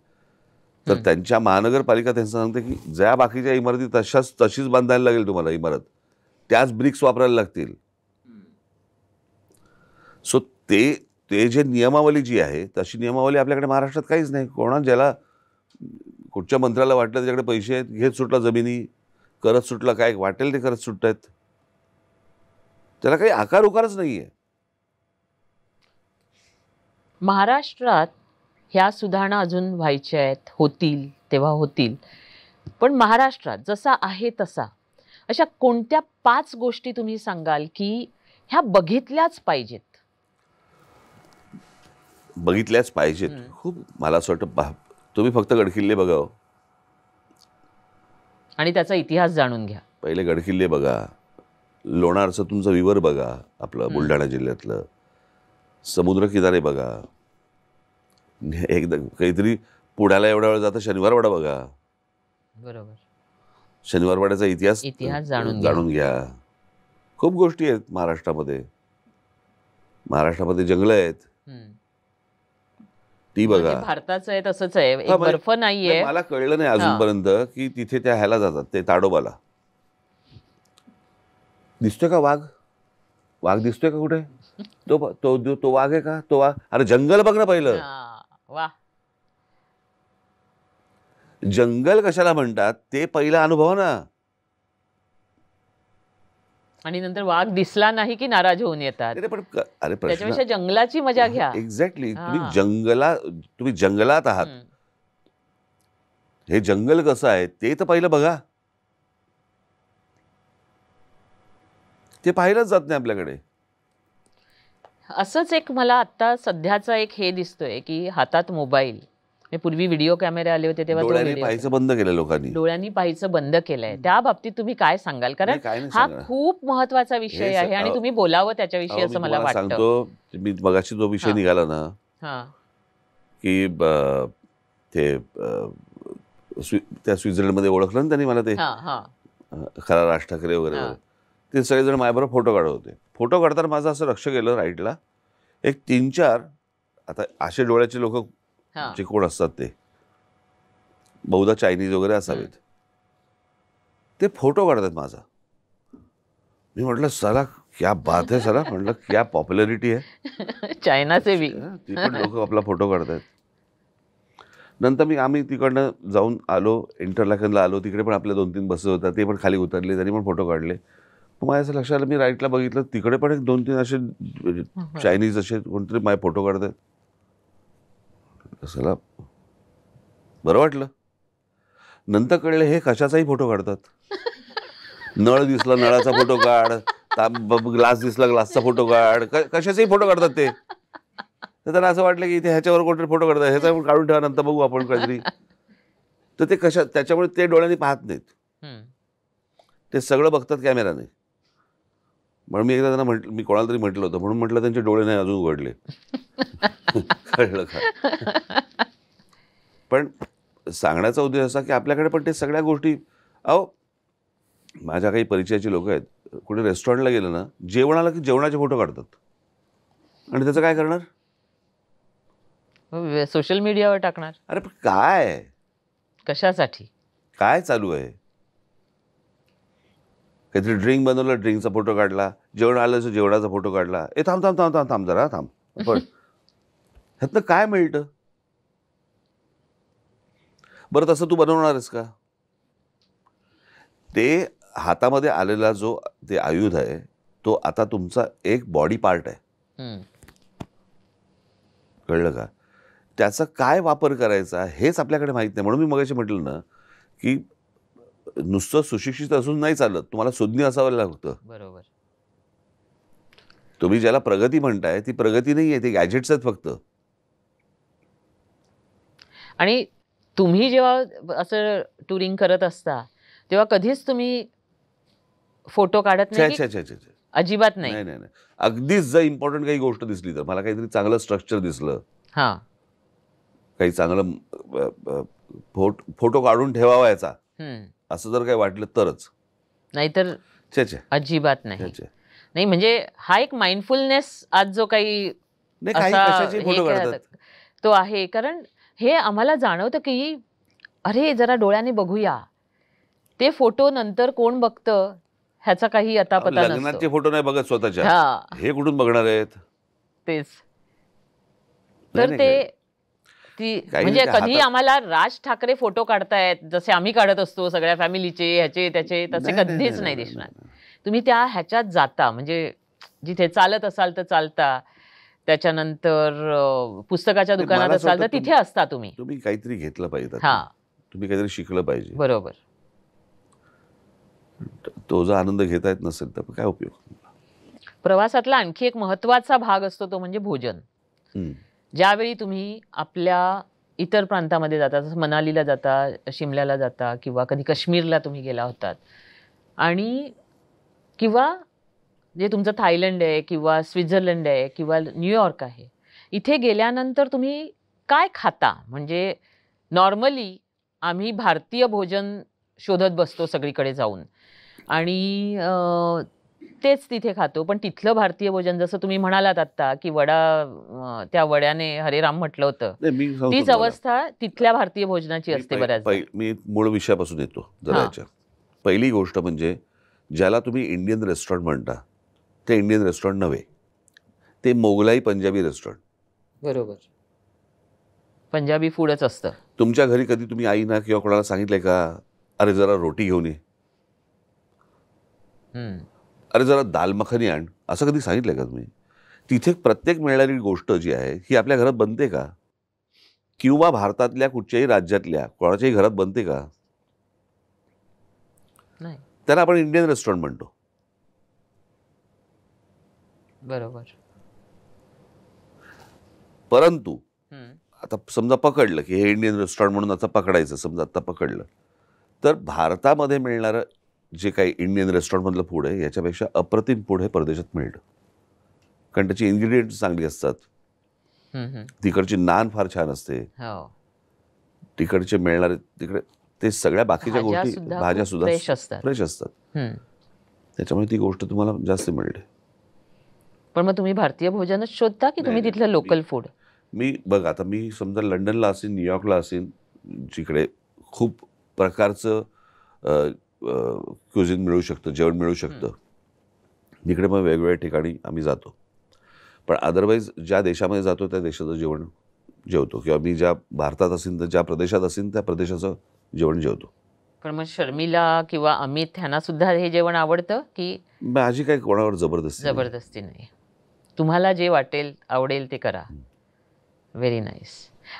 D: तर त्यांच्या महानगरपालिका त्यांचं सांगते की ज्या बाकीच्या इमारती तशीच बांधायला लागेल तुम्हाला इमारत, त्याच ब्रिक्स वापरायला लागतील. सो ते जे नियमावली जी आहे तशी नियमावली आपल्याकडे महाराष्ट्रात काहीच नाही. ज्याला कुठच्या मंत्र्याला वाटलं त्याच्याकडे पैसे आहेत, घेत सुटला जमिनी, करत सुटला, काय वाटेल ते करत सुटतायत. त्याला काही आकार उकारच नाहीये.
C: महाराष्ट्रात ह्या सुधारणा अजून व्हायच्या आहेत, होतील तेव्हा होतील. पण महाराष्ट्रात जसा आहे तसा अशा कोणत्या 5 गोष्टी तुम्ही सांगाल की ह्या बघितल्याच पाहिजेत?
D: बघितल्याच पाहिजेत. खूप मला असं वाटतं तुम्ही फक्त गडकिल्ले बघावं
C: आणि त्याचा इतिहास जाणून घ्या.
D: पहिले गडकिल्ले बघा, लोणारचं तुमचं विवर बघा, आपलं बुलढाणा जिल्ह्यातलं समुद्रकिनारे बघा, एकदा काहीतरी पुण्याला एवढा वेळ जातं शनिवारवाडा बघा,
C: बरोबर,
D: शनिवारवाड्याचा इतिहास जाणून घ्या. खूप गोष्टी आहेत महाराष्ट्रामध्ये. महाराष्ट्रामध्ये जंगलं आहेत, ती बघा.
C: भारताचं आहे तसंच आहे, एक बर्फ नाहीये.
D: मला कळलं नाही अजूनपर्यंत की तिथे त्या ह्याला जातात ते ताडोबाला. दिसतोय का वाघ? वाघ दिसतोय का कुठे? तो वाघ आहे का? तो वाघ? अरे जंगल बघ ना पहिलं.
C: वा,
D: जंगल कशाला म्हणतात ते पहिला अनुभव ना.
C: आणि नंतर वाघ दिसला नाही की नाराज होऊन येतात.
D: पण अरे
C: त्याच्यापेक्षा जंगलाची मजा घ्या.
D: एक्झॅक्टली. तुम्ही जंगलात आहात, हे जंगल कसं आहे ते तर पहिलं बघा. ते पाहिलंच जात नाही आपल्याकडे.
C: असंच एक मला आता सध्याचा एक हे दिसतोय की हातात मोबाईल. पूर्वी व्हिडिओ कॅमेरे आले होते तेव्हा
D: डोळ्यांनी पाहायचं बंद केलं लोकांनी.
C: डोळ्यांनी पाहायचं बंद केलंय. त्या बाबतीत तुम्ही काय सांगाल? कारण हा खूप महत्वाचा विषय आहे आणि तुम्ही बोलावं त्याच्याविषयी असं मला वाटतं.
D: सांगतो मी मगाशी जो विषय निघाला ना की ते त्या स्वित्झर्लंडमध्ये ओळखलं ना त्यांनी मला, ते खरा राज ठाकरे वगैरे, ते सगळेजण माझ्याबरोबर फोटो काढत होते. फोटो काढताना माझं असं लक्ष गेलं राईटला, एक 3-4 आता असे डोळ्याचे लोक जे कोण असतात ते बहुधा चायनीज वगैरे असावेत, ते फोटो काढतात माझा. मी म्हटलं सला क्या बात आहे, सला म्हटलं क्या पॉप्युलरिटी आहे.
C: चायनाचे बी
D: ती पण लोक आपला फोटो काढतात. नंतर आम्ही तिकडनं जाऊन आलो, इंटरलॅकनला आलो, तिकडे पण आपल्या 2-3 बसेस होत्या, ते पण खाली उतरले, त्यांनी पण फोटो काढले. मग माझ्या असं लक्षात आलं, मी राईटला बघितलं, तिकडे पण एक 2-3 असे चायनीज असे कोणतरी माझे फोटो काढतात. असला बरं वाटलं. नंतर कळलं हे कशाचाही फोटो काढतात. नळ दिसला नळाचा फोटो काढ, ग्लास दिसला ग्लासचा फोटो काढ, कशाचाही फोटो काढतात ते. तर त्यांना असं वाटलं की इथे ह्याच्यावर कोणतरी फोटो काढतात, ह्याचा काढून ठेवा, नंतर बघू आपण काहीतरी. तर ते त्याच्यामुळे ते डोळ्यांनी पाहत नाहीत, ते सगळं बघतात कॅमेराने. म्हणून मी एकदा त्यांना मी कोणाला तरी म्हटलं होतं, म्हणून म्हटलं त्यांचे डोळे नाही अजून उघडले. कळलं का? पण सांगण्याचा उद्देश असा की आपल्याकडे पण ते सगळ्या गोष्टी, माझ्या काही परिचयाची लोक आहेत, कुठे रेस्टॉरंटला गेलं ना, जेवण आलं की जेवणाचे फोटो काढतात. आणि त्याचं काय करणार?
C: सोशल मीडियावर टाकणार.
D: अरे पण काय,
C: कशासाठी, काय
D: चालू आहे? काहीतरी ड्रिंक बनवलं, ड्रिंकचा फोटो काढला, जेवण आलं तर जेवणाचा फोटो काढला. थांब थांब थांब थांब थांब जरा थांब, पण ह्यातनं काय मिळतं? बरं तसं तू बनवणारच का? ते हातामध्ये आलेला जो ते आयुध आहे तो आता तुमचा एक बॉडी पार्ट आहे. कळलं का? त्याचा काय वापर करायचा हेच आपल्याकडे माहित नाही. म्हणून मी मगाशी म्हटलं ना की नुसतं सुशिक्षित असून नाही चालत, तुम्हाला सुज्ञ असावं लागतं.
C: बरोबर.
D: तुम्ही ज्याला प्रगती म्हणताय ती प्रगती नाही आहे, ते गॅजेट्स आहेत फक्त.
C: आणि तुम्ही जेव्हा असं टुरिंग करत असता तेव्हा कधीच तुम्ही फोटो काढत नाही? अजिबात नाही.
D: नाही नाही, अगदीच जर इम्पॉर्टंट काही गोष्ट दिसली तर, मला काहीतरी चांगलं स्ट्रक्चर दिसलं, काही चांगलं फोटो काढून ठेवावा याचा, असं जर काही वाटलं तरच,
C: नाहीतर अजिबात नाही. नाही म्हणजे हा एक माइंडफुलनेस आज जो काही
D: नाही, काही
C: असा
D: कशाचे
C: हे
D: फोटो
C: करतात,
D: काढतात.
C: तो आहे. कारण हे आम्हाला जाणवतं की अरे जरा डोळ्याने बघूया, ते फोटो नंतर कोण बघतं ह्याचा काही आता
D: अहो,
C: पता नसतो.
D: लग्नाचे फोटो नाही बघत स्वतःच्या,
C: हा
D: हे कुठून बघणार आहेत?
C: तेच
D: नाही
C: तर
D: नाही
C: ते
D: काय. काही
C: म्हणजे
D: नाही,
C: कधी
D: हातात
C: आम्हाला राज ठाकरे फोटो काढतायत जसे आम्ही काढत असतो सगळ्या फॅमिलीचे ह्याचे त्याचे, तसे
D: नाही नाही
C: कधीच
D: नाही
C: नाही
D: नाही
C: दिसणार.
D: नाही.
C: तुम्ही त्या ह्याच्यात जाता, म्हणजे जिथे चालत असाल तर चालता, त्याच्यानंतर पुस्तकाच्या
D: नाही,
C: दुकानात
D: मला असं
C: असाल तर
D: वाटतं
C: तिथे असता तुम्ही.
D: तुम्ही काहीतरी घेतलं पाहिजे
C: हा
D: त्यातून. तुम्ही काहीतरी शिकलं पाहिजे.
C: बरोबर.
D: तो जर आनंद घेता येत नसेल तर काय उपयोग?
C: प्रवासातला आणखी एक महत्वाचा भाग असतो तो म्हणजे भोजन.
D: हम्म.
C: ज्यावेळी तुम्ही आपल्या इतर प्रांतामध्ये जाता, जसं मनालीला जाता, शिमल्याला जाता, किंवा कधी काश्मीरला तुम्ही गेला होतात, आणि किंवा जे तुमचं थायलंड आहे किंवा स्वित्झर्लंड आहे किंवा न्यूयॉर्क आहे, इथे गेल्यानंतर तुम्ही काय खाता? म्हणजे नॉर्मली आम्ही भारतीय भोजन शोधत बसतो सगळीकडे जाऊन, आणि तेच तिथे खातो. पण तिथलं भारतीय भोजन, जसं तुम्ही म्हणालात आत्ता की वडा, त्या वड्याने हरे राम म्हटलं होतं,
D: नाही, मी सांगतो
C: तीच
D: तुम्हाला.
C: अवस्था तिथल्या भारतीय भोजनाची असते बऱ्याचदा.
D: मी मूळ विषयापासून येतो जरा
C: हां.
D: याच्या. पहिली गोष्ट म्हणजे ज्याला तुम्ही इंडियन रेस्टॉरंट म्हणता ते इंडियन रेस्टॉरंट नव्हे, ते मोगलाई पंजाबी रेस्टॉरंट.
C: बरोबर. पंजाबी फूडच असतं.
D: तुमच्या घरी कधी तुम्ही आईना किंवा कोणाला सांगितलंय का, अरे जरा रोटी घेऊन ये,
C: हम्म.
D: अरे जरा दाल मखनी आण, असं कधी सांगितलंय का तुम्ही? तिथे प्रत्येक मिळणारी गोष्ट जी आहे ही आपल्या घरात बनते का? किंवा भारतातल्या कुठच्याही राज्यातल्या कोणाच्याही घरात बनते का?
C: नाही.
D: त्याला आपण इंडियन रेस्टॉरंट म्हणतो.
C: बरोबर.
D: परंतु
C: हम्म.
D: आता समजा पकडलं की हे इंडियन रेस्टॉरंट म्हणून आता पकडायचं, समजा आता पकडलं, तर भारतामध्ये मिळणारं जे काही इंडियन रेस्टॉरंटमधलं फूड आहे याच्यापेक्षा अप्रतिम फूड हे परदेशात मिळतं. कारण त्याची इन्ग्रेडियंट्स चांगली असतात, तिकडची नान फार छान असते,
C: हो.
D: तिकडचे मिळणारे तिकडे ते सगळ्या बाकीच्या गोष्टी, भाज्या सुद्धा
C: फ्रेश असतात.
D: फ्रेश असतात.
C: हम्म.
D: त्याच्यामुळे ती गोष्ट तुम्हाला जास्त मिळते.
C: पण मग तुम्ही भारतीय भोजनच शोधता की तुम्ही
D: नाही,
C: तिथलं लोकल फूड?
D: मी बघ, आता मी समजा लंडनला असेल, न्यूयॉर्कला असेल, जिकडे खूप प्रकारचं क्युझिन मिळू शकतं, जेवण मिळू शकतं, तिकडे मग वेगवेगळ्या ठिकाणी आम्ही जातो. पण अदरवाईज ज्या देशामध्ये जातो त्या देशाचं जेवण जेवतो, किंवा मी ज्या भारतात असेल तर ज्या प्रदेशात असेल त्या प्रदेशाचं जेवण जेवतो.
C: पण मग शर्मिला किंवा अमित ह्यांना सुद्धा हे जेवण आवडतं की
D: माझी काही कोणावर जबरदस्ती नाही.
C: जबरदस्ती नाही? तुम्हाला जे वाटेल आवडेल ते करा. Very nice.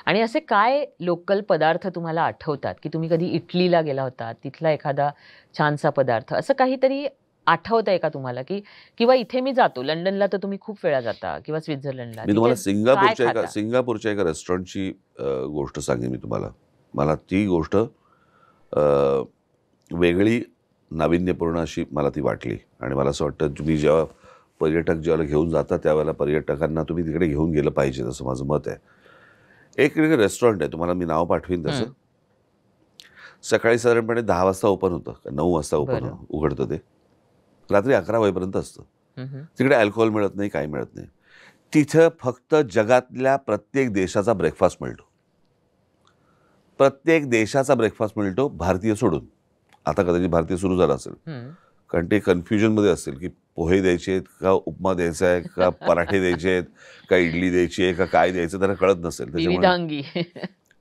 C: आणि असे काय लोकल पदार्थ तुम्हाला आठवतात की तुम्ही कधी इटलीला गेला होता, तिथला एखादा छानसा पदार्थ, असं काहीतरी आठवतंय का तुम्हाला? की किंवा इथे मी जातो, लंडनला तर तुम्ही खूप वेळा जाता, किंवा स्वित्झर्लंडला,
D: मी तुम्हाला
C: तिथे काय खाता?
D: सिंगापूरच्या एका रेस्टॉरंटची गोष्ट सांगेन मी तुम्हाला. मला ती गोष्ट वेगळी नाविन्यपूर्ण अशी मला ती वाटली. आणि मला असं वाटतं तुम्ही जेव्हा पर्यटक ज्यावेळेला घेऊन जाता त्यावेळेला पर्यटकांना तुम्ही तिकडे घेऊन गेलं पाहिजे, असं माझं मत आहे. एक रेस्टॉरंट आहे, तुम्हाला मी नाव पाठवीन त्याचं. सकाळी साधारणपणे 10 वाजता ओपन होतं, 9 वाजता
C: बरं.
D: उघडतं ते, रात्री 11 वाजेपर्यंत असतं. तिकडे अल्कोहोल मिळत नाही, काही मिळत नाही. तिथं फक्त जगातल्या प्रत्येक देशाचा ब्रेकफास्ट मिळतो. प्रत्येक देशाचा ब्रेकफास्ट मिळतो, भारतीय सोडून. आता कदाचित भारतीय सुरू झाला असेल, कारण ते कन्फ्युजनमध्ये असेल की पोहे द्यायचे आहेत का, उपमा द्यायचा आहे का, पराठे द्यायचे आहेत का, इडली द्यायची आहे का, काय द्यायचं त्याला कळत नसेल.
C: विविधांगी.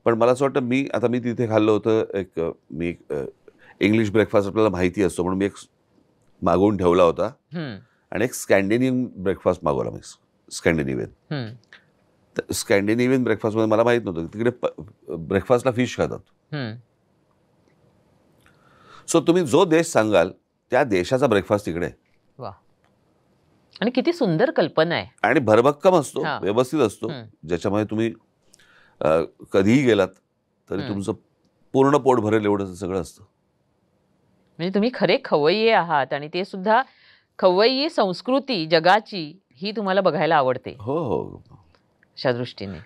D: पण मला असं वाटतं मी तिथे खाल्लं होतं मी इंग्लिश ब्रेकफास्ट आपल्याला माहिती असतो म्हणून मी एक मागवून ठेवला होता, आणि एक स्कॅन्डिनेव्हियन ब्रेकफास्ट मागवला मी. स्कॅन्डिनेव्हियन ब्रेकफास्टमध्ये मला माहित नव्हतं तिकडे ब्रेकफास्टला फिश खातात. सो तुम्ही जो देश सांगाल त्या देशाचा ब्रेकफास्ट तिकडे.
C: वा. आणि किती सुंदर कल्पना आहे.
D: आणि भरभक्कम असतो,
C: हां.
D: व्यवस्थित असतो, ज्याच्यामुळे तुम्ही कधीही गेलात तरी तुमचं पूर्ण पोट भरेल एवढं सगळं असतं.
C: म्हणजे तुम्ही खरे खवय्ये आहात, आणि ते सुद्धा खवय्यी संस्कृती जगाची ही तुम्हाला बघायला आवडते.
D: हो हो,
C: अशा दृष्टीने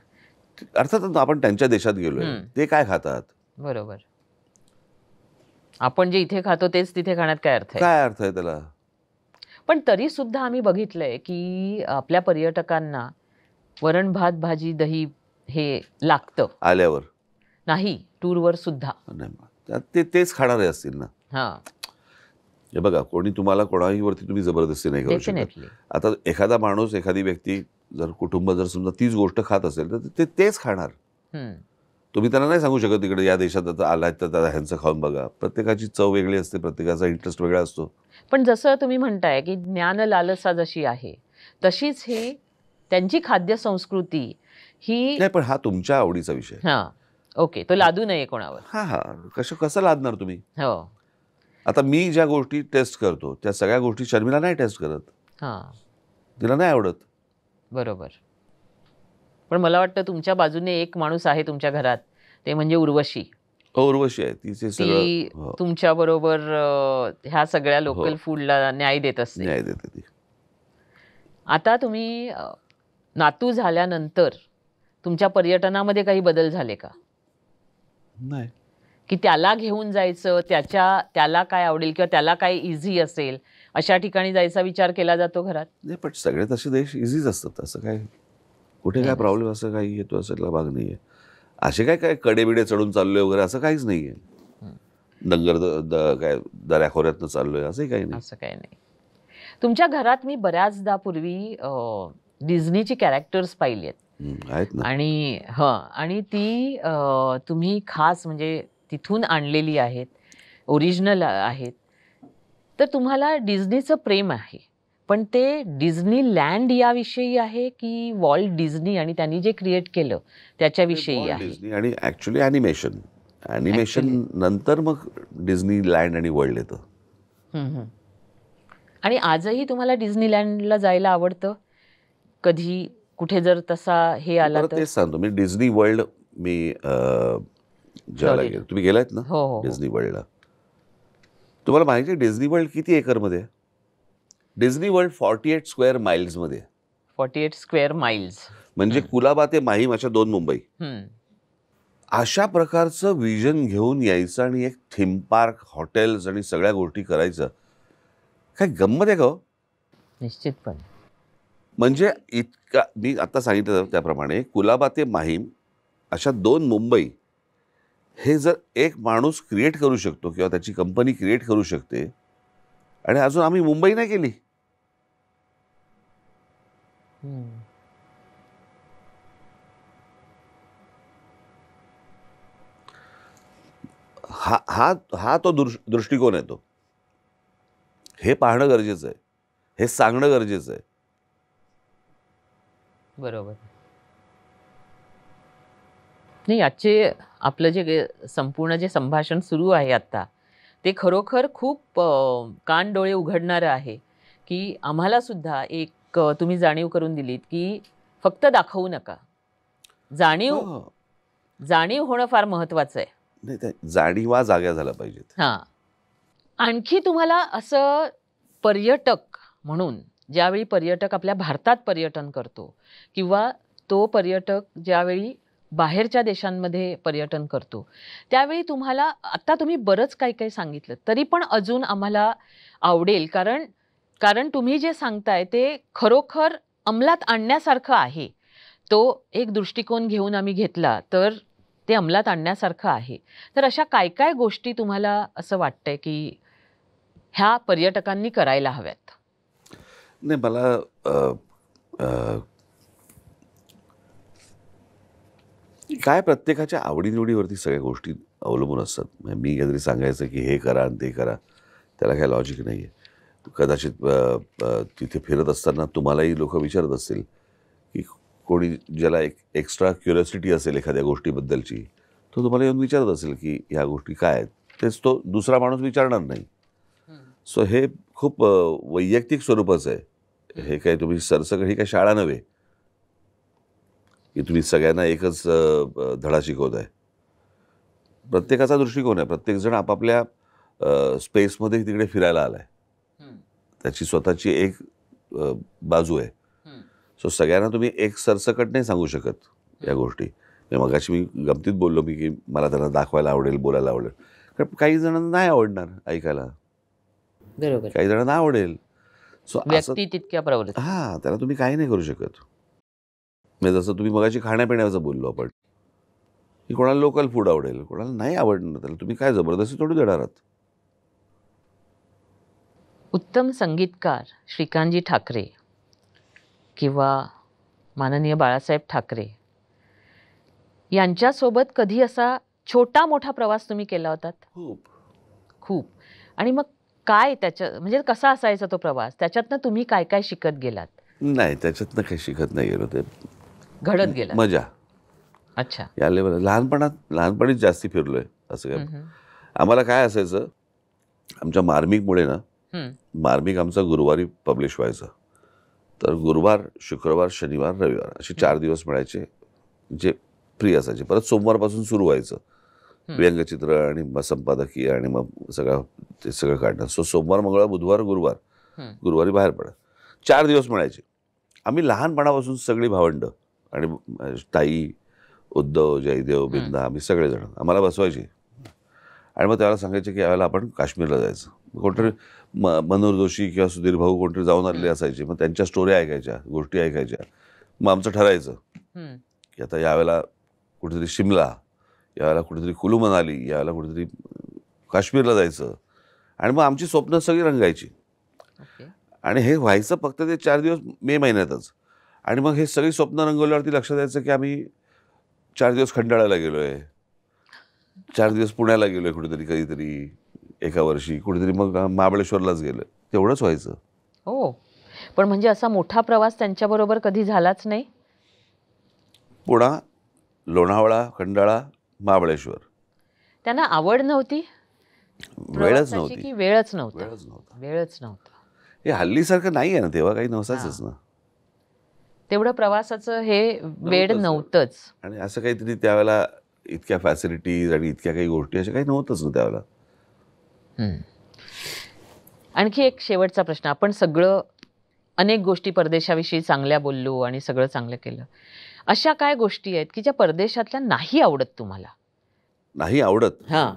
D: अर्थात आपण त्यांच्या देशात गेलोय, ते काय खातात.
C: बरोबर. आपण जे इथे खातो तेच तिथे खाण्यात काय अर्थ आहे?
D: काय अर्थ आहे त्याला?
C: पण तरी सुद्धा आम्ही बघितलंय की आपल्या पर्यटकांना वरण भात भाजी दही हे लागतं.
D: आल्यावर
C: नाही, टूरवर सुद्धा.
D: नाही तेच खाणारे असतील ना.
C: हा,
D: हे बघा, कोणी तुम्हाला कोणाही वरती तुम्ही जबरदस्ती नाही करू शकत.
C: डेफिनेटली.
D: आता एखादा माणूस, एखादी व्यक्ती, जर कुटुंब जर समजा तीच गोष्ट खात असेल तर ते तेच खाणार. तुम्ही त्यांना नाही सांगू शकत तिकडे या देशात आता आलाय तर दादा ह्यांचं खाऊन बघा. प्रत्येकाची चव वेगळी असते, प्रत्येकाचा इंटरेस्ट वेगळा असतो.
C: पण जसं तुम्ही म्हणताय की ज्ञान लालसा जशी आहे तशीच ही त्यांची खाद्य संस्कृती ही.
D: नाही, पण हा तुमच्या आवडीचा विषय.
C: हा, ओके, तो लादू नये कोणावर.
D: हा कसं लादणार तुम्ही?
C: हो.
D: आता मी ज्या गोष्टी टेस्ट करतो त्या सगळ्या गोष्टी शर्मिला नाही टेस्ट करत.
C: हा,
D: तिला नाही आवडत.
C: बरोबर. पण मला वाटतं तुमच्या बाजूने एक माणूस आहे तुमच्या घरात, ते म्हणजे उर्वशी.
D: उर्वशी आहे, तिचे
C: ती
D: सगळं
C: तुमच्या बरोबर ह्या सगळ्या लोकल फूडला न्याय देत असते.
D: न्याय देते ती.
C: आता तुम्ही नातू झाल्यानंतर तुमच्या पर्यटनामध्ये काही बदल झाले का?
D: नाही.
C: की त्याला घेऊन जायचं, त्याला काय आवडेल किंवा त्याला काय इझी असेल अशा ठिकाणी जायचा विचार केला जातो घरात?
D: नाही, पण सगळे तसे देश इझीच असतात. असं काय कुठे काय प्रॉब्लेम असं काही येतो असायला भाग नाहीये. असे काय कडेबिडे चढून चाललोय वगैरे असं काहीच नाहीये. काय दऱ्याखोऱ्यातनं चाललोय असंही काही नाही.
C: असं काही नाही. तुमच्या घरात मी बऱ्याचदा पूर्वी डिझनीची कॅरेक्टर्स पाहिली
D: आहेत ना.
C: आणि ती तुम्ही खास म्हणजे तिथून आणलेली आहेत, ओरिजिनल आहेत. तर तुम्हाला डिझनीचं प्रेम आहे, पण ते डिझनी लँड याविषयी आहे की वॉल्ट डिझनी आणि त्यांनी जे क्रिएट केलं त्याच्याविषयी आहे?
D: डिझनी आणि ऍक्च्युली ॲनिमेशन नंतर मग डिझनी लँड आणि वर्ल्ड येतं.
C: आणि आजही तुम्हाला डिझनीलँडला जायला आवडतं? कधी कुठे जर तसा हे आला तर?
D: तेच सांगतो मी, डिझनी वर्ल्ड मी ज्याला गेलो. तुम्ही गेलात ना
C: हो.
D: डिझनी वर्ल्डला? तुम्हाला माहिती आहे डिझनी वर्ल्ड किती एकरमध्ये? डिझनी वर्ल्ड 48 स्क्वेअर माइल्समध्ये.
C: 48 स्क्वेअर माइल्स
D: म्हणजे कुलाबा ते माहीम अशा 2 मुंबई. अशा प्रकारचं विजन घेऊन यायचं आणि एक थीम पार्क, हॉटेल्स आणि सगळ्या गोष्टी करायचं. काय गंमत आहे का हो?
C: निश्चितपणे.
D: म्हणजे इतका मी आता सांगितलं त्याप्रमाणे कुलाबा ते माहीम अशा 2 मुंबई हे जर एक माणूस क्रिएट करू शकतो किंवा त्याची कंपनी क्रिएट करू शकते आणि अजून आम्ही मुंबई नाही केली. हा तो दृष्टिकोन आहे. तो हे पाहणं गरजेचं आहे, हे सांगणं गरजेचं आहे.
C: बरोबर. नाही, आजचे आपलं जे संपूर्ण जे संभाषण सुरू आहे आता ते खरोखर खूप कान डोळे उघडणारं आहे की आम्हाला सुद्धा एक तुम्ही जाणीव करून दिलीत की फक्त दाखवू नका, जाणीव होणं फार महत्वाचं आहे.
D: नाही, जाणीवा जाग्या झाल्या पाहिजेत.
C: आणखी तुम्हाला असं पर्यटक म्हणून ज्यावेळी पर्यटक आपल्या भारतात पर्यटन करतो किंवा तो पर्यटक ज्यावेळी बाहेरच्या देशांमध्ये पर्यटन करतो त्यावेळी तुम्हाला, आता तुम्ही बरंच काही सांगितलं तरी पण अजून आम्हाला आवडेल, कारण तुम्ही जे सांगताय ते खरोखर अंमलात आणण्यासारखं आहे. तो एक दृष्टिकोन घेऊन आम्ही घेतला तर ते अंमलात आणण्यासारखं आहे. तर अशा काय गोष्टी तुम्हाला असं वाटतंय की ह्या पर्यटकांनी करायला हव्यात?
D: नाही, मला काय प्रत्येकाच्या आवडीनिवडीवरती सगळ्या गोष्टी अवलंबून असतात. मी काहीतरी सांगायचं की हे करा आणि ते करा, त्याला काय लॉजिक नाही आहे. कदाचित तिथे फिरत असताना तुम्हालाही लोक विचारत असतील की कोणी ज्याला एक एक्स्ट्रा क्युरिओसिटी असेल एखाद्या गोष्टीबद्दलची, तो तुम्हाला येऊन विचारत असेल की ह्या गोष्टी काय आहेत. तेच तो दुसरा माणूस विचारणार नाही. सो हे खूप वैयक्तिक स्वरूपाचं आहे. हे काय तुम्ही सरसकट, ही काय शाळा नव्हे की तुम्ही सगळ्यांना एकच धडा शिकवताय. प्रत्येकाचा दृष्टिकोन आहे. प्रत्येकजण आपापल्या स्पेसमध्ये तिकडे फिरायला आलाय. त्याची स्वतःची एक बाजू आहे. सो सगळ्यांना तुम्ही एक सरसकट नाही सांगू शकत या गोष्टी. मगाशी मी गमतीत बोललो की मला त्यांना दाखवायला आवडेल, बोलायला आवडेल. कारण काही जणांना नाही आवडणार ऐकायला,
C: बरोबर,
D: काही जणांना आवडेल. सो असं
C: व्यक्ती तितक्या प्रवृत्ती.
D: हां, त्याला तुम्ही काही नाही करू शकत. म्हणजे जसं तुम्ही मगाशी खाण्यापिण्याचं बोललो आपण, की कोणाला लोकल फूड आवडेल, कोणाला नाही आवडणार, त्याला तुम्ही काय जबरदस्ती थोडी देणार आहात.
C: उत्तम संगीतकार श्रीकांतजी ठाकरे किंवा माननीय बाळासाहेब ठाकरे यांच्यासोबत कधी असा छोटा मोठा प्रवास तुम्ही केला होतात?
D: खूप.
C: खूप. आणि मग काय त्याच्या म्हणजे कसा असायचा तो प्रवास? त्याच्यातनं तुम्ही काय काय शिकत गेलात?
D: नाही, त्याच्यातनं काही शिकत नाही गेलो. ते
C: घडत गेलात?
D: मजा
C: अच्छा.
D: या लेवल लहानपणीच जास्ती फिरलोय असं काय.
C: हम्म.
D: आम्हाला काय असायचं, आमच्या मार्मिकमुळे ना,
C: हम्म.
D: मार्मिक आमचा गुरुवारी पब्लिश व्हायचं. तर गुरुवार, शुक्रवार, शनिवार, रविवार असे 4 दिवस मिळायचे जे फ्री असायचे. परत सोमवारपासून सुरू व्हायचं व्यंगचित्र आणि मग संपादकीय आणि मग ते सगळं काढणं. सो सोमवार, मंगळवार, बुधवार, गुरुवार, गुरुवारी बाहेर पडत 4 दिवस मिळायचे. आम्ही लहानपणापासून सगळी भावंडं आणि ताई, उद्धव, जयदेव, बिंदा, आम्ही सगळेजण आम्हाला बसवायचे आणि मग त्याला सांगायचे की यावेळेला आपण काश्मीरला जायचं. कोणतरी मनोहर जोशी किंवा सुधीर भाऊ कोणतरी जाऊन आलेले असायचे. मग त्यांच्या स्टोऱ्या ऐकायच्या, गोष्टी ऐकायच्या. मग आमचं ठरायचं की आता यावेळेला कुठेतरी शिमला, यावेळेला कुठेतरी कुलू मनाली, यावेळेला कुठेतरी काश्मीरला जायचं. आणि मग आमची स्वप्न सगळी रंगायची. आणि हे व्हायचं फक्त ते 4 दिवस मे महिन्यातच. आणि मग हे सगळी स्वप्न रंगवल्यावरती लक्षात यायचं की आम्ही 4 दिवस खंडाळ्याला गेलोय, 4 दिवस पुण्याला गेलोय कुठेतरी, कधीतरी एका वर्षी कुठेतरी, मग महाबळेश्वरलाच गेलोय. तेवढंच व्हायचं.
C: हो. पण म्हणजे असा मोठा प्रवास त्यांच्याबरोबर कधी झालाच नाही?
D: पुणा, लोणावळा, खंडाळा, महाबळेश्वर.
C: त्यांना आवड नव्हती?
D: वेळच
C: प्रवासाची
D: नव्हती.
C: की वेळच नव्हता?
D: वेळच नव्हता.
C: वेळच नव्हता.
D: हे हल्लीसारखं नाही आहे ना, तेव्हा काही नसायचंच ना.
C: तेवढं प्रवासाचं हे वेळ नव्हतंच.
D: आणि असं काहीतरी त्यावेळेला इतक्या फॅसिलिटीज आणि इतक्या काही गोष्टी अशा काही नव्हतंच ना त्यावेळेला.
C: आणखी एक शेवटचा प्रश्न. आपण सगळं अनेक गोष्टी परदेशाविषयी चांगल्या बोललो आणि सगळं चांगलं केलं. अशा काय गोष्टी आहेत की ज्या परदेशातल्या नाही आवडत तुम्हाला?
D: नाही आवडत?
C: हां.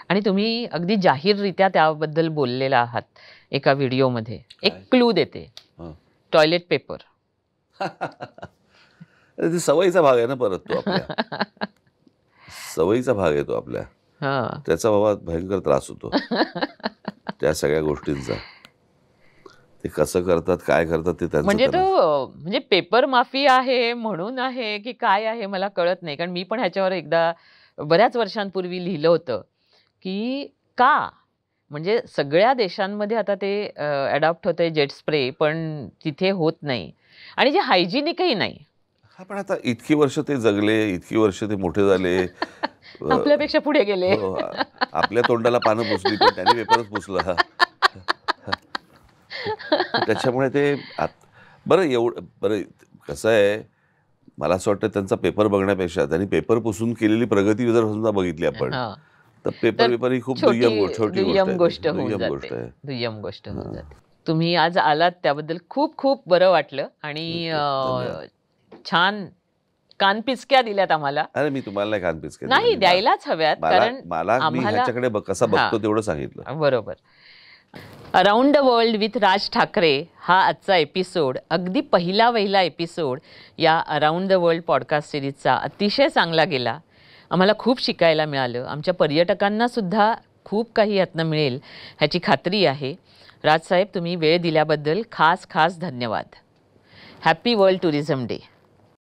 C: आणि तुम्ही अगदी जाहीररित्या त्याबद्दल बोललेला आहात एका व्हिडिओमध्ये. एक क्लू देते. Toilet paper.
D: ते सवयीचा भाग आहे ना, परत तो आपल्या सवयीचा भाग आहे तो आपल्या. त्याचा बाबा भयंकर त्रास होतो त्या सगळ्या गोष्टींचा. ते कसं करतात, काय करतात ते त्यांचं.
C: म्हणजे तो म्हणजे पेपर माफी आहे म्हणून आहे की काय आहे मला कळत नाही. कारण मी पण ह्याच्यावर एकदा बऱ्याच वर्षांपूर्वी लिहिलं होतं की का म्हणजे सगळ्या देशांमध्ये आता ते अडॉप्ट होतंय जेट स्प्रे, पण तिथे होत नाही आणि जे हायजिनिकही नाही.
D: हा, पण आता इतकी वर्ष ते जगले, इतकी वर्ष ते मोठे झाले,
C: आपल्यापेक्षा पुढे गेले.
D: आपल्या तोंडाला पानं पुसली पण त्यांनी पेपरच पुसला. त्याच्यामुळे ते बरं कसं आहे, मला असं वाटतं त्यांचा पेपर बघण्यापेक्षा त्यांनी पेपर पुसून केलेली प्रगती जर समजा बघितली आपण, तर पेपर ही खूप दुय्यम गोष्ट आहे.
C: दुय्यम गोष्ट होऊन जाते. तुम्ही आज आलात त्याबद्दल खूप खूप बरं वाटलं आणि छान कानपिचक्या दिल्यात आम्हाला.
D: अरे मी तुम्हाला नाही कानपिचक्या
C: नाही द्यायलाच हव्यात, कारण
D: मला मी ह्याच्याकडे कसं बघतो तेवढं सांगितलं.
C: बरोबर. Around the world with Raj Thackeray हा आजचा एपिसोड, अगदी पहिला एपिसोड या अराउंड द वर्ल्ड पॉडकास्ट सिरीजचा अतिशय चांगला गेला. आम्हाला खूप शिकायला मिळालं. आमच्या पर्यटकांना सुद्धा खूप काही यातनं मिळेल ह्याची खात्री आहे. राजसाहेब, तुम्ही वेळ दिल्याबद्दल खास धन्यवाद. Happy world tourism day.